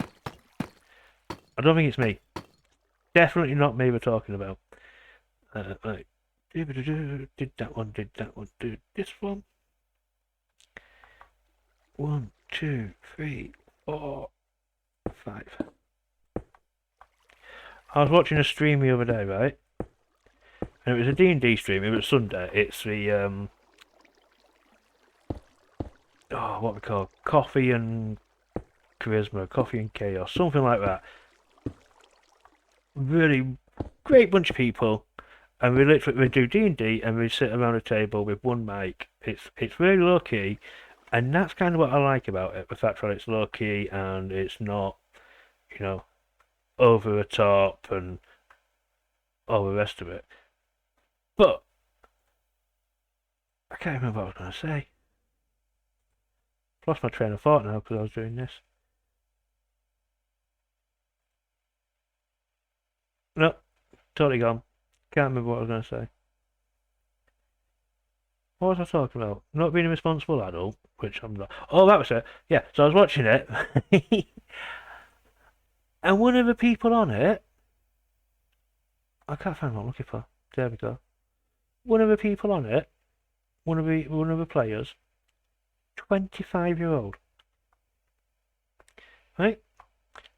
I don't think it's me. Definitely not me we're talking about. Right. Did that one, do this one. 1, 2, 3, 4, 5. I was watching a stream the other day, right? And it was a D&D stream. It was Sunday. It's the what we call Coffee and Charisma, Coffee and Chaos, something like that. Really great bunch of people, and we do D&D, and we sit around a table with one mic. It's really low key, and that's kind of what I like about it. The fact that it's low key and it's not, you know, over the top and all the rest of it. But I can't remember what I was going to say. Lost my train of thought now because I was doing this. No, totally gone. Can't remember what I was going to say. What was I talking about? Not being a responsible adult, which I'm not. Oh, that was it. Yeah, so I was watching it. And one of the people on it, I can't find what I'm looking for. There we go. One of the people on it, one of the players, 25-year-old. Right?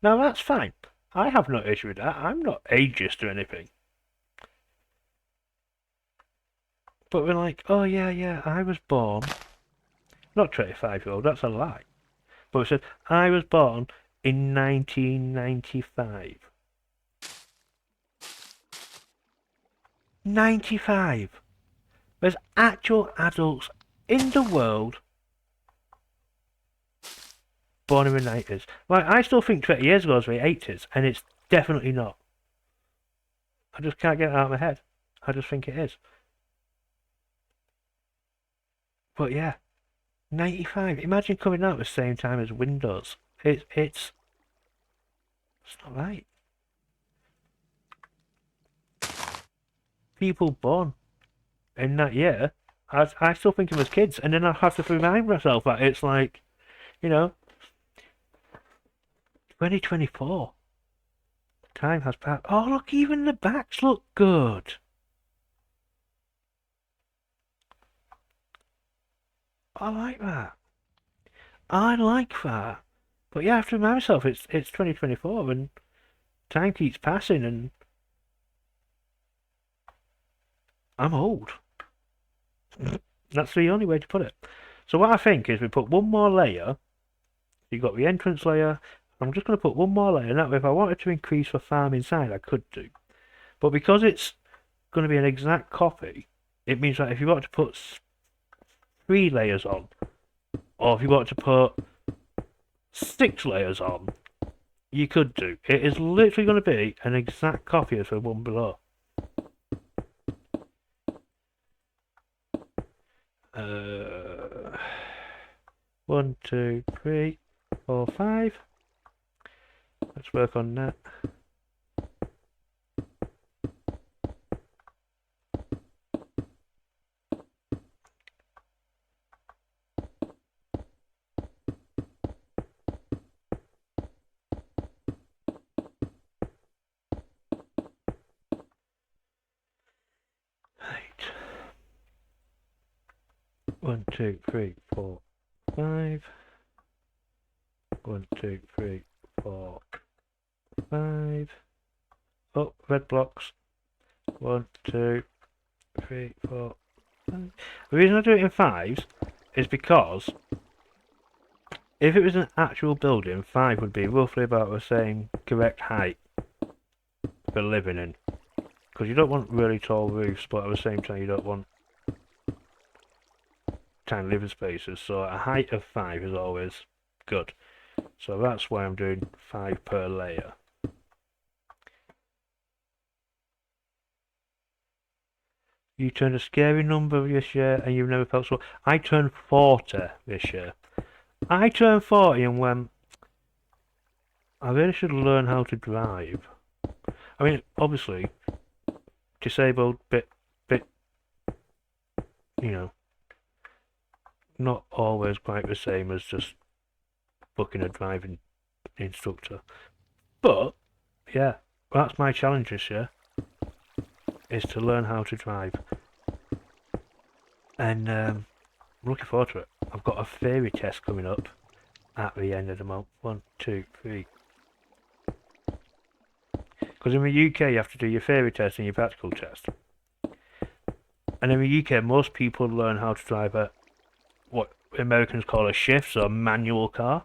Now that's fine. I have no issue with that. I'm not ageist or anything. But we're like, oh yeah, I was born. Not 25-year-old, that's a lie. But we said, I was born in 1995. 95. There's actual adults in the world born in the 90s. Like, I still think 20 years ago was the 80s, and it's definitely not. I just can't get it out of my head. I just think it is. But yeah, 95. Imagine coming out at the same time as Windows. It's not right. People born in that year, I still think of them as kids, and then I have to remind myself that it's like, you know, 2024. Time has passed. Oh, look, even the backs look good. I like that. I like that. But yeah, I have to remind myself it's 2024 and time keeps passing and I'm old. That's the only way to put it. So what I think is we put one more layer. You've got the entrance layer. I'm just going to put one more layer. Now, if I wanted to increase the farm inside, I could do. But because it's going to be an exact copy, it means that if you want to put 3 layers on, or if you want to put 6 layers on, you could do. It is literally going to be an exact copy of the one below. Uh, 1, 2, 3, 4, 5. Let's work on that. Right. 1, 2, 3, 4, 5. 1, 2, 3, 4, 5. Oh, red blocks. 1, 2, 3, 4, 5. The reason I do it in 5s is because if it was an actual building, 5 would be roughly about the same correct height for living in. Because you don't want really tall roofs, but at the same time you don't want tiny living spaces. So a height of 5 is always good. So that's why I'm doing 5 per layer. You turned a scary number this year and you've never felt so. I turned 40 this year. I turned 40 and went, I really should learn how to drive. I mean, obviously, disabled, bit, you know, not always quite the same as just booking a driving instructor. But, yeah, that's my challenge this year, is to learn how to drive. And I'm looking forward to it. I've got a theory test coming up at the end of the month. 1, 2, 3. Because in the UK you have to do your theory test and your practical test. And in the UK most people learn how to drive a what Americans call a shift, so a manual car.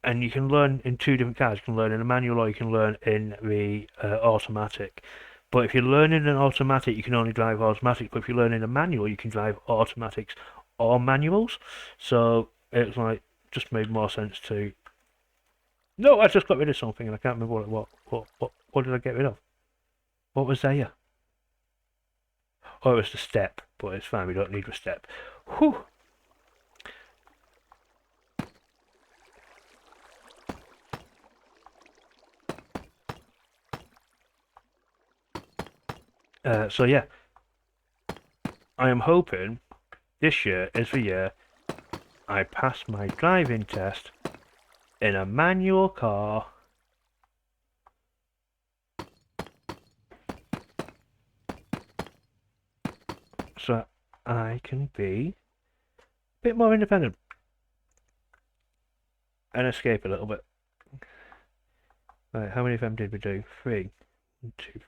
And you can learn in 2 different cars. You can learn in a manual or you can learn in the automatic. But if you learn in an automatic, you can only drive automatics. But if you learn in a manual, you can drive automatics or manuals. So it's like just made more sense to. No, I just got rid of something and I can't remember what did I get rid of? What was there? Oh, it was the step, but it's fine. We don't need the step. Whew. So yeah, I am hoping this year is the year I pass my driving test in a manual car. So I can be a bit more independent and escape a little bit. Right, how many of them did we do? 3. 1, 2, 3.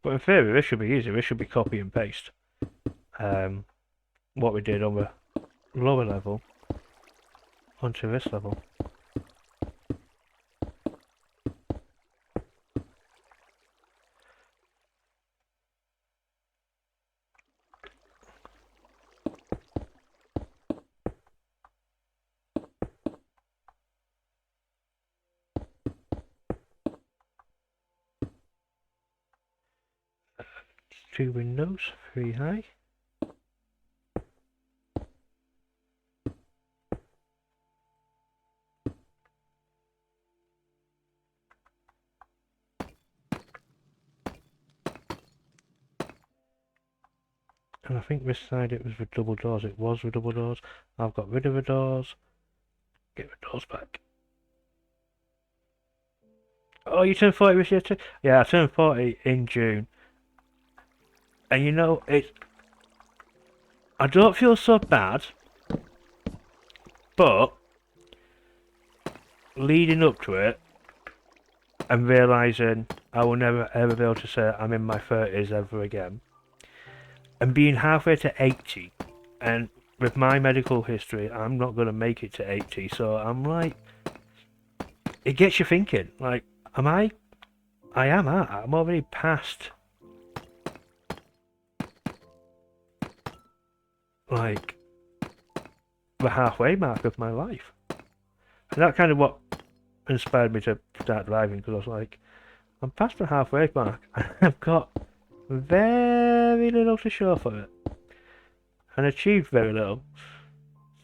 But in theory, this should be easy. This should be copy and paste. What we did on the lower level onto this level. Two windows, 3 high. And I think this side it was with double doors. It was with double doors. I've got rid of the doors. Get the doors back. Oh, you turned 40 this year too? Yeah, I turned 40 in June. And you know, I don't feel so bad, but leading up to it and realising I will never ever be able to say I'm in my 30s ever again, and being halfway to 80 and with my medical history, I'm not going to make it to 80. So I'm like, it gets you thinking. Like, am I? I am. I'm already past like the halfway mark of my life, and that kind of what inspired me to start driving, because I was like, I'm past the halfway mark. I've got very little to show for it, and achieved very little.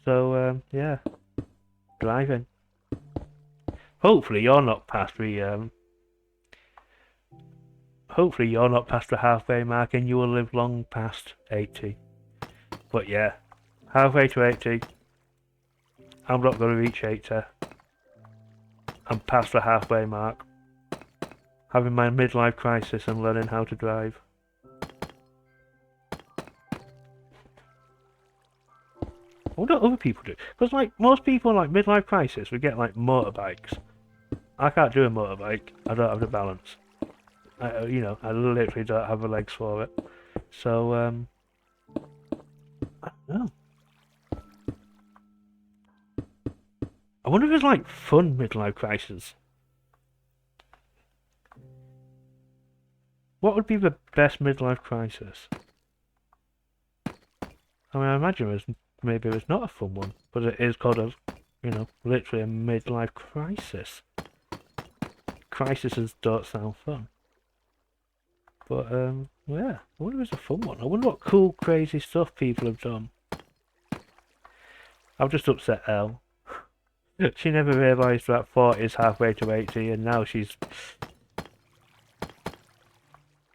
So yeah, driving. Hopefully you're not past the hopefully you're not past the halfway mark, and you will live long past 80. But yeah, halfway to 80. I'm not going to reach 80. I'm past the halfway mark. Having my midlife crisis and learning how to drive. What do other people do? Because like most people like midlife crisis, we get like motorbikes. I can't do a motorbike. I don't have the balance. I literally don't have the legs for it. So I don't know. I wonder if it's like fun midlife crisis. What would be the best midlife crisis? I mean, I imagine maybe it's not a fun one, but it is called a, literally a midlife crisis. Crises don't sound fun. But, yeah, I wonder if it's a fun one. I wonder what cool, crazy stuff people have done. I've just upset Elle. She never realised that 40 is halfway to 80, and now she's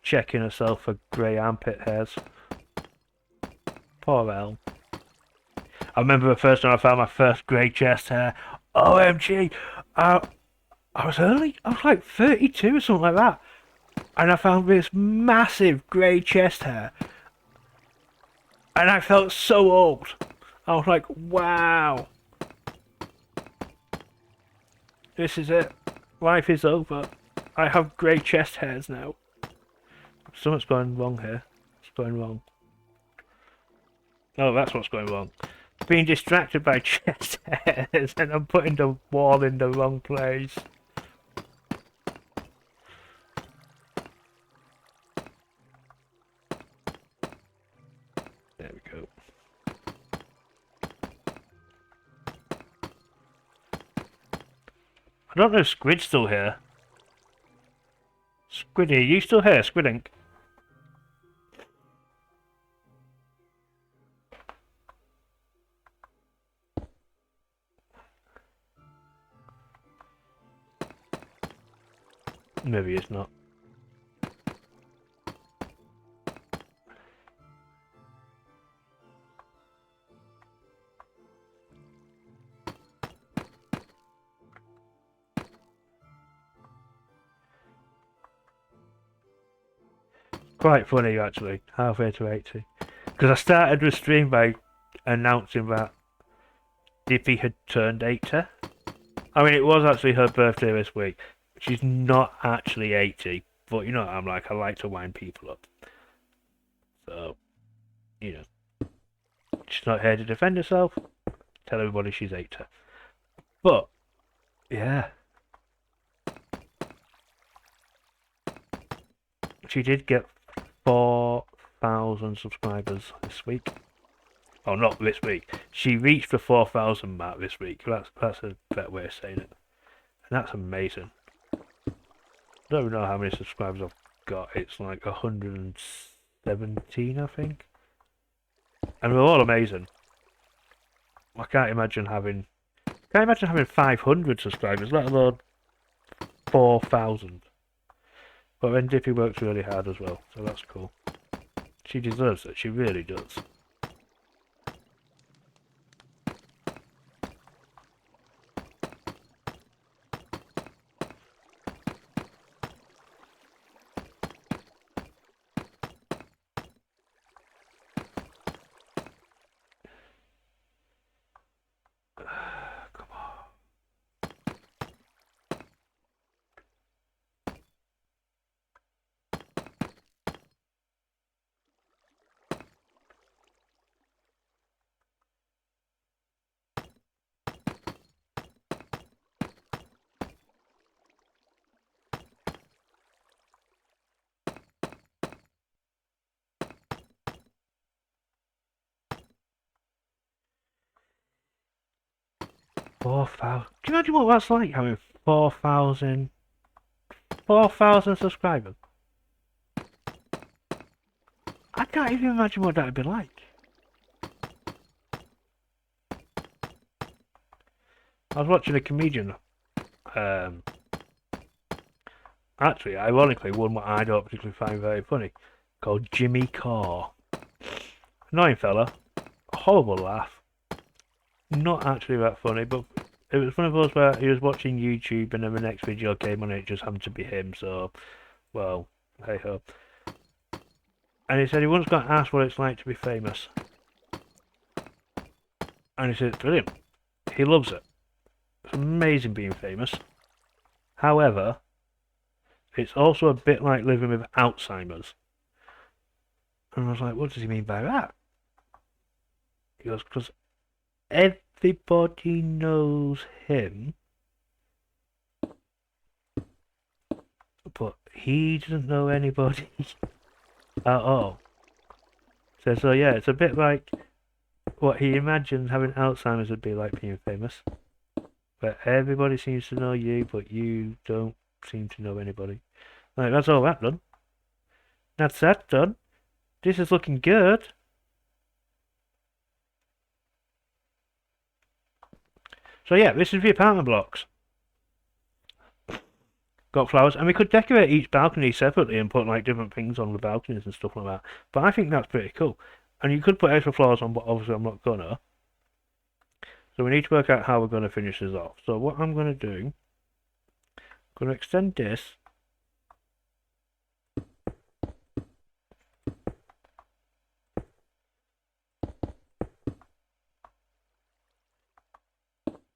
checking herself for grey armpit hairs. Poor Elle. I remember the first time I found my first grey chest hair. OMG! I was like 32 or something like that. And I found this massive grey chest hair. And I felt so old. I was like, wow. This is it. Life is over. I have grey chest hairs now. Something's going wrong here. What's going wrong? Oh, that's what's going wrong. Being distracted by chest hairs and I'm putting the wall in the wrong place. There we go. I don't know if Squid's still here. Squiddy, are you still here, Squidink? Maybe it's not. Quite funny actually, halfway to 80. Because I started the stream by announcing that Dippy had turned 80. I mean, it was actually her birthday this week. She's not actually 80, but you know what I'm like, I like to wind people up. So, she's not here to defend herself. Tell everybody she's 80. But, yeah. She did get 4,000 subscribers this week. Oh, not this week. She reached the 4,000 mark this week. That's a better way of saying it. And that's amazing. I don't even know how many subscribers I've got. It's like 117, I think. And they're all amazing. I can't imagine having 500 subscribers, let alone 4,000. But then Dippy works really hard as well, so that's cool. She deserves it, she really does. Come on. 4,000. Can you imagine what that's like having 4,000 subscribers? I can't even imagine what that would be like. I was watching a comedian, um, actually, ironically, one that I don't particularly find very funny, called Jimmy Carr. Annoying fella, horrible laugh, not actually that funny, but it was one of those where he was watching YouTube and then the next video came on and it just happened to be him, so, well, hey ho. And he said he once got asked what it's like to be famous. And he said, it's brilliant. He loves it. It's amazing being famous. However, it's also a bit like living with Alzheimer's. And I was like, what does he mean by that? He goes, because everybody knows him, but he doesn't know anybody at all. So yeah, it's a bit like what he imagines having Alzheimer's would be like being famous. Where everybody seems to know you, but you don't seem to know anybody. Right, that's all that done. That's that done. This is looking good. So yeah, this is the apartment blocks. Got flowers, and we could decorate each balcony separately and put like different things on the balconies and stuff like that. But I think that's pretty cool. And you could put extra flowers on, but obviously I'm not gonna. So we need to work out how we're gonna finish this off. So what I'm gonna do, I'm gonna extend this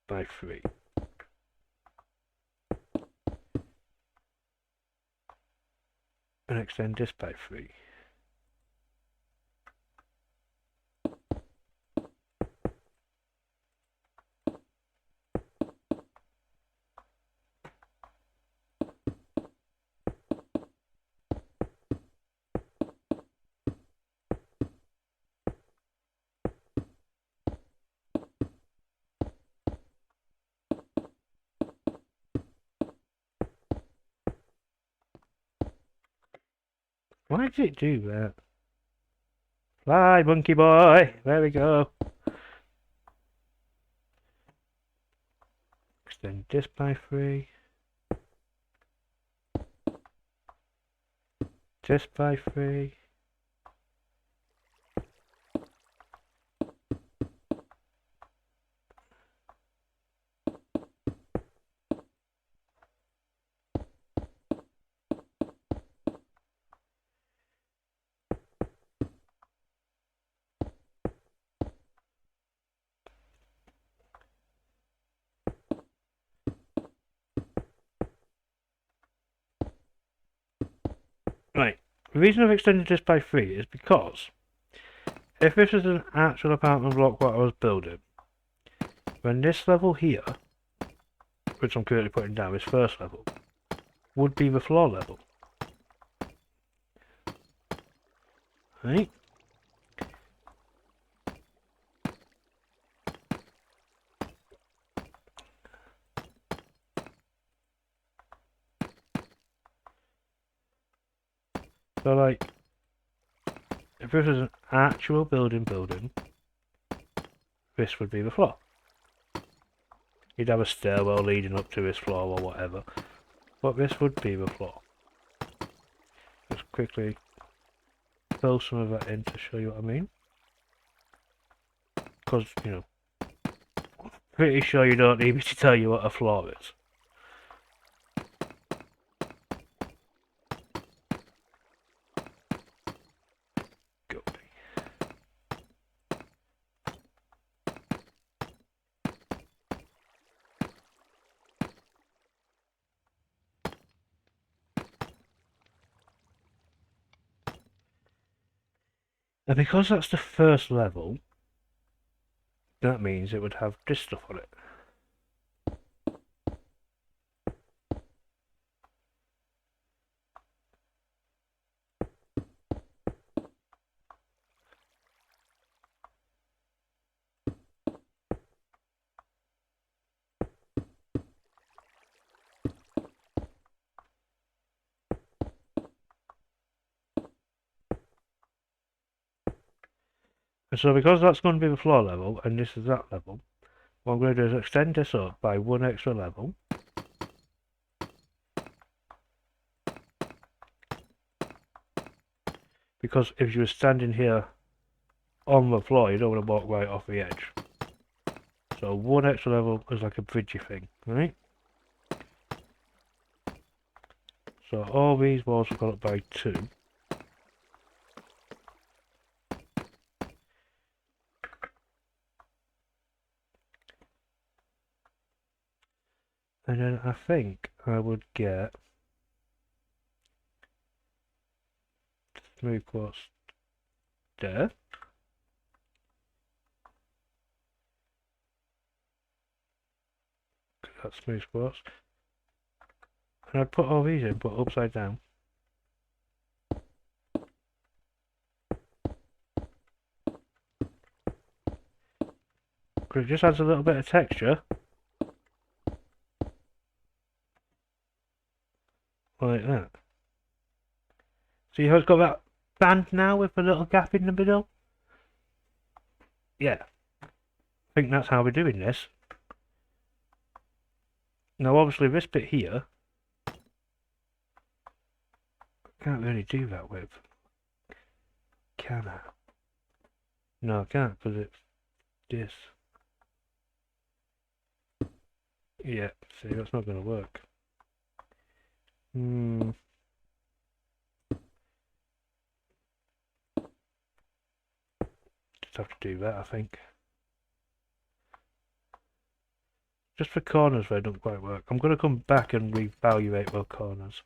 by 3. And extend this by 3. Why did it do that? Fly, monkey boy! There we go. Extend this by 3. This by 3. Right. The reason I've extended this by 3 is because if this is an actual apartment block what I was building, then this level here, which I'm currently putting down, this first level, would be the floor level. Right? So like, if this is an actual building, this would be the floor. You'd have a stairwell leading up to this floor or whatever, but this would be the floor. Just quickly fill some of that in to show you what I mean. Because, you know, pretty sure you don't need me to tell you what a floor is. Go. And because that's the first level, that means it would have this stuff on it. And so because that's going to be the floor level, and this is that level, what I'm going to do is extend this up by one extra level. Because if you were standing here on the floor, you don't want to walk right off the edge. So one extra level is like a bridgey thing, right? So all these walls have gone up by 2. And then I think I would get smooth quartz there. That's smooth quartz. And I'd put all these in, but upside down. Because it just adds a little bit of texture. Like that. See how it's got that band now with a little gap in the middle? Yeah. I think that's how we're doing this. Now obviously this bit here, I can't really do that with. Can I? No, I can't because it's this. Yeah, see, that's not going to work. Just have to do that, I think. Just for corners where it don't quite work. I'm going to come back and reevaluate those corners.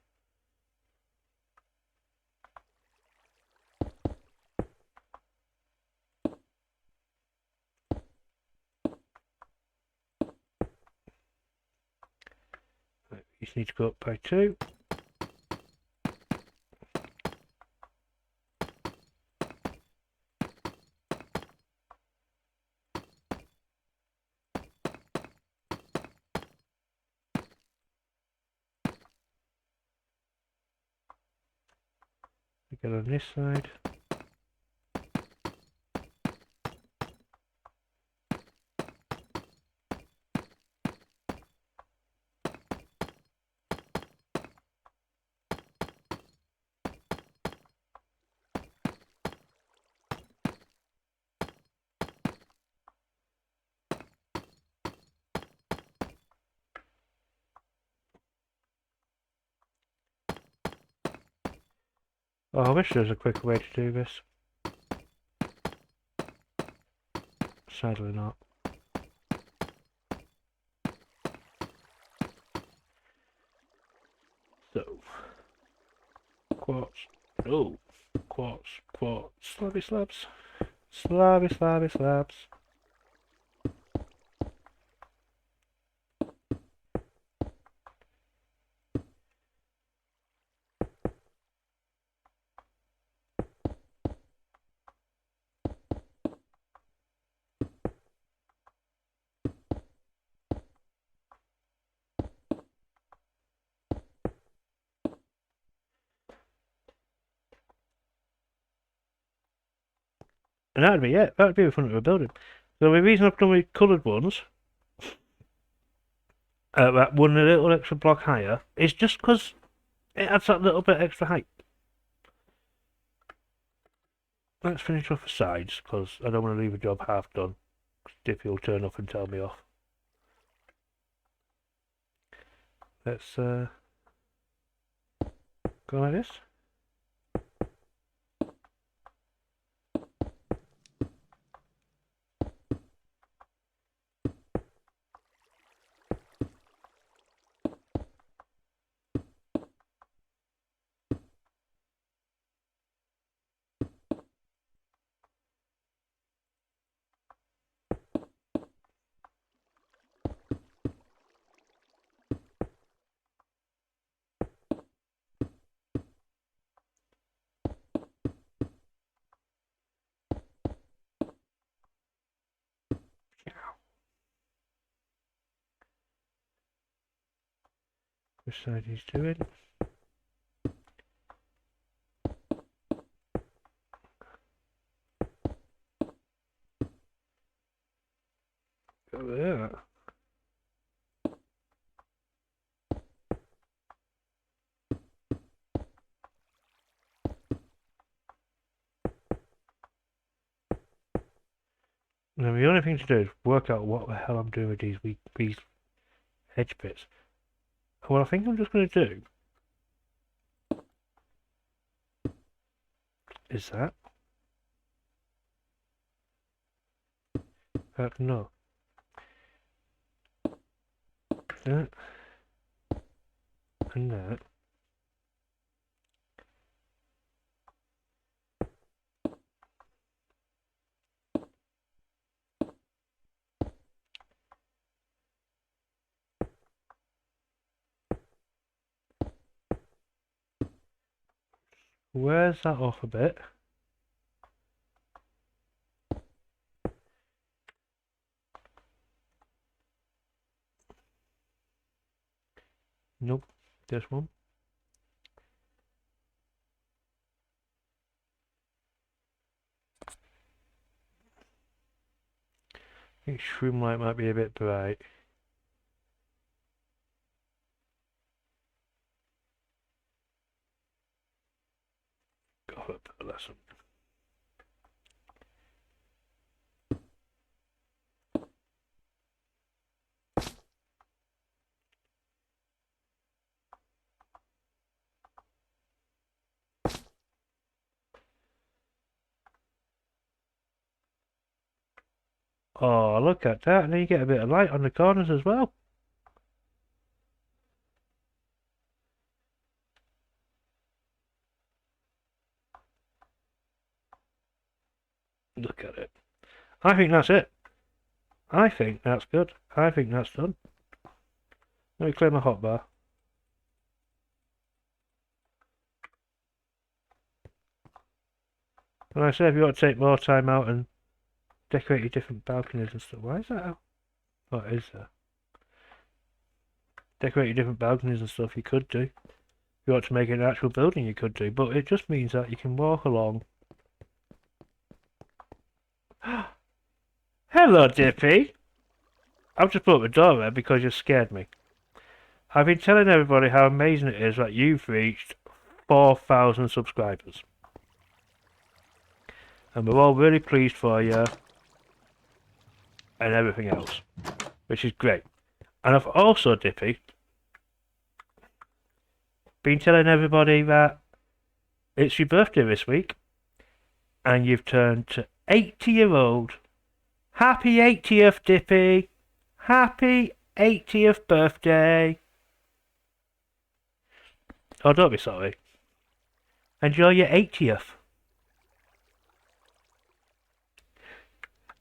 These need to go up by 2. Again on this side. Oh, I wish there was a quicker way to do this. Sadly not. So, quartz. Oh, quartz, quartz. Slabby slabs. Slabby, slabby slabs. And that'd be it. That'd be the front of a building. So the reason I've done with coloured ones, that one a little extra block higher, is just because it adds that little bit extra height. Let's finish off the sides, because I don't want to leave a job half done. Diffie will turn up and tell me off. Let's go like this. Which side he's doing. Yeah. Now the only thing to do is work out what the hell I'm doing with these hedge bits. And what I think I'm just going to do is that. No. That. And that. Where's that off a bit? Nope. This one. I think shroom light might be a bit bright. Go for a lesson. Oh, look at that. And then you get a bit of light on the corners as well. Look at it. I think that's it. I think that's good. I think that's done. Let me clear my hotbar. And I say if you want to take more time out and decorate your different balconies and stuff. Why is that out? Oh, it is there. Decorate your different balconies and stuff, you could do. If you want to make it an actual building, you could do. But it just means that you can walk along. Hello, Dippy! I've just put the door there because you scared me. I've been telling everybody how amazing it is that you've reached 4,000 subscribers. And we're all really pleased for you. And everything else. Which is great. And I've also, Dippy, been telling everybody that it's your birthday this week. And you've turned to 80-year-old. Happy 80th, Dippy! Happy 80th birthday! Oh, don't be sorry. Enjoy your 80th.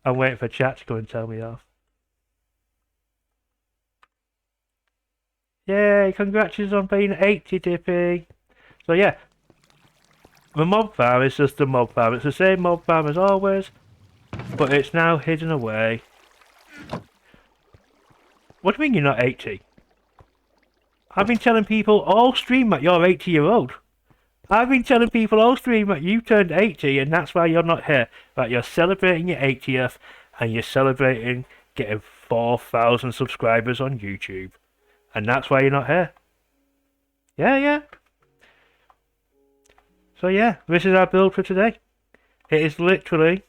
I'm waiting for chat to go and tell me off. Yay, congratulations on being 80, Dippy. So yeah, the mob farm is just the mob farm. It's the same mob farm as always, but it's now hidden away. What do you mean you're not 80? I've been telling people all stream that you're 80-year-old. I've been telling people all stream that you turned 80 and that's why you're not here. That you're celebrating your 80th and you're celebrating getting 4,000 subscribers on YouTube. And that's why you're not here. Yeah. So yeah, this is our build for today. It is literally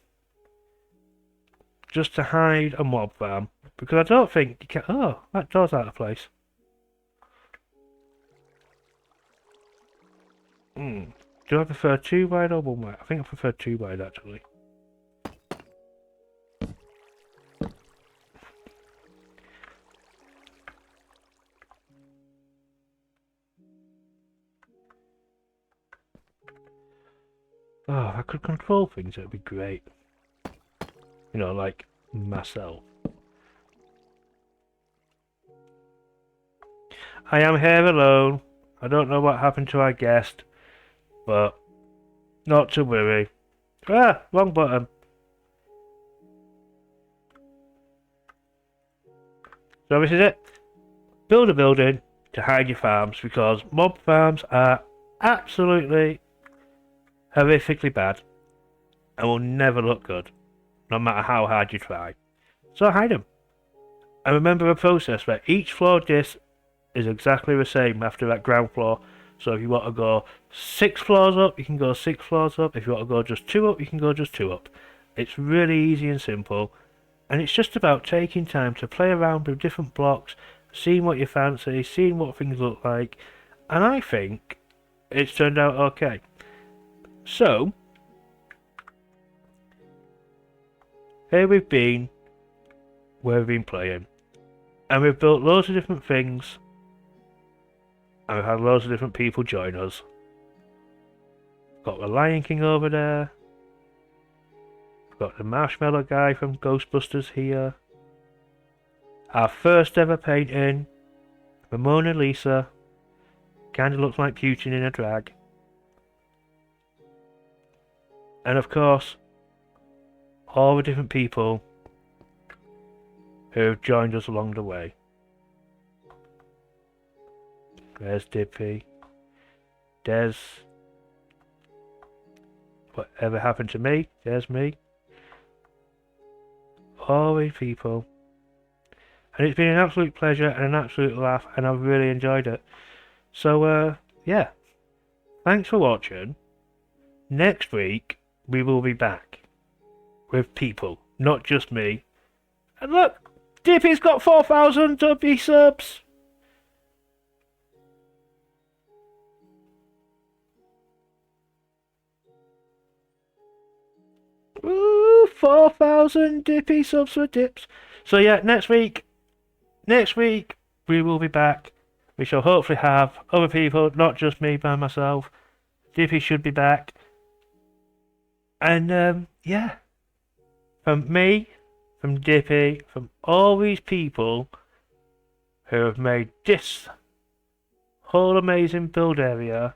just to hide a mob farm. Because I don't think you can... Oh, that door's out of place. Do I prefer 2 wide or 1 wide? I think I prefer 2 wide actually. Oh, if I could control things, it would be great. You know, like myself. I am here alone. I don't know what happened to our guest, but not to worry. Ah, wrong button. So this is it. Build a building to hide your farms because mob farms are absolutely horrifically bad and will never look good, no matter how hard you try. So hide them. And remember a process where each floor disc is exactly the same after that ground floor. So if you want to go 6 floors up, you can go 6 floors up. If you want to go just 2 up, you can go just 2 up. It's really easy and simple. And it's just about taking time to play around with different blocks, seeing what you fancy, seeing what things look like. And I think it's turned out okay. So, here we've been, where we've been playing. And we've built loads of different things. And we've had loads of different people join us. Got the Lion King over there. We've got the Marshmallow guy from Ghostbusters here. Our first ever painting, the Mona Lisa. Kinda looks like Putin in a drag. And of course, all the different people who have joined us along the way. There's Dippy. There's whatever happened to me. There's me. All these people. And it's been an absolute pleasure and an absolute laugh, and I've really enjoyed it. So, yeah. Thanks for watching. Next week, we will be back with people, not just me. And look, Dippy's got 4,000 Doki subs. Woo, 4,000 Dippy subs for Dips. So yeah, next week we will be back. We shall hopefully have other people, not just me by myself. Dippy should be back. And yeah, from me, from Dippy, from all these people who have made this whole amazing build area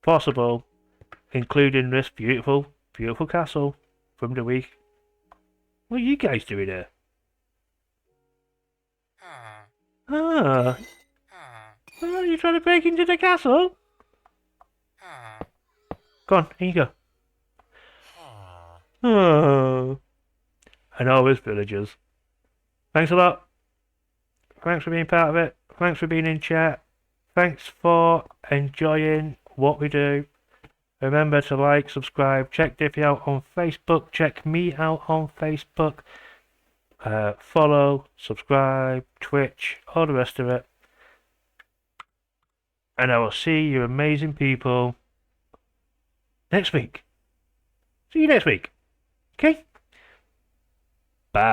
possible, including this beautiful, beautiful castle from the week. What are you guys doing here? Ah. Oh, you trying to break into the castle? Go on, here you go. Oh. And all his villagers. Thanks a lot. Thanks for being part of it. Thanks for being in chat. Thanks for enjoying what we do. Remember to like, subscribe, check Dippy out on Facebook, check me out on Facebook. Follow, subscribe, Twitch, all the rest of it. And I will see you amazing people next week. See you next week. Okay? Bye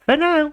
for now.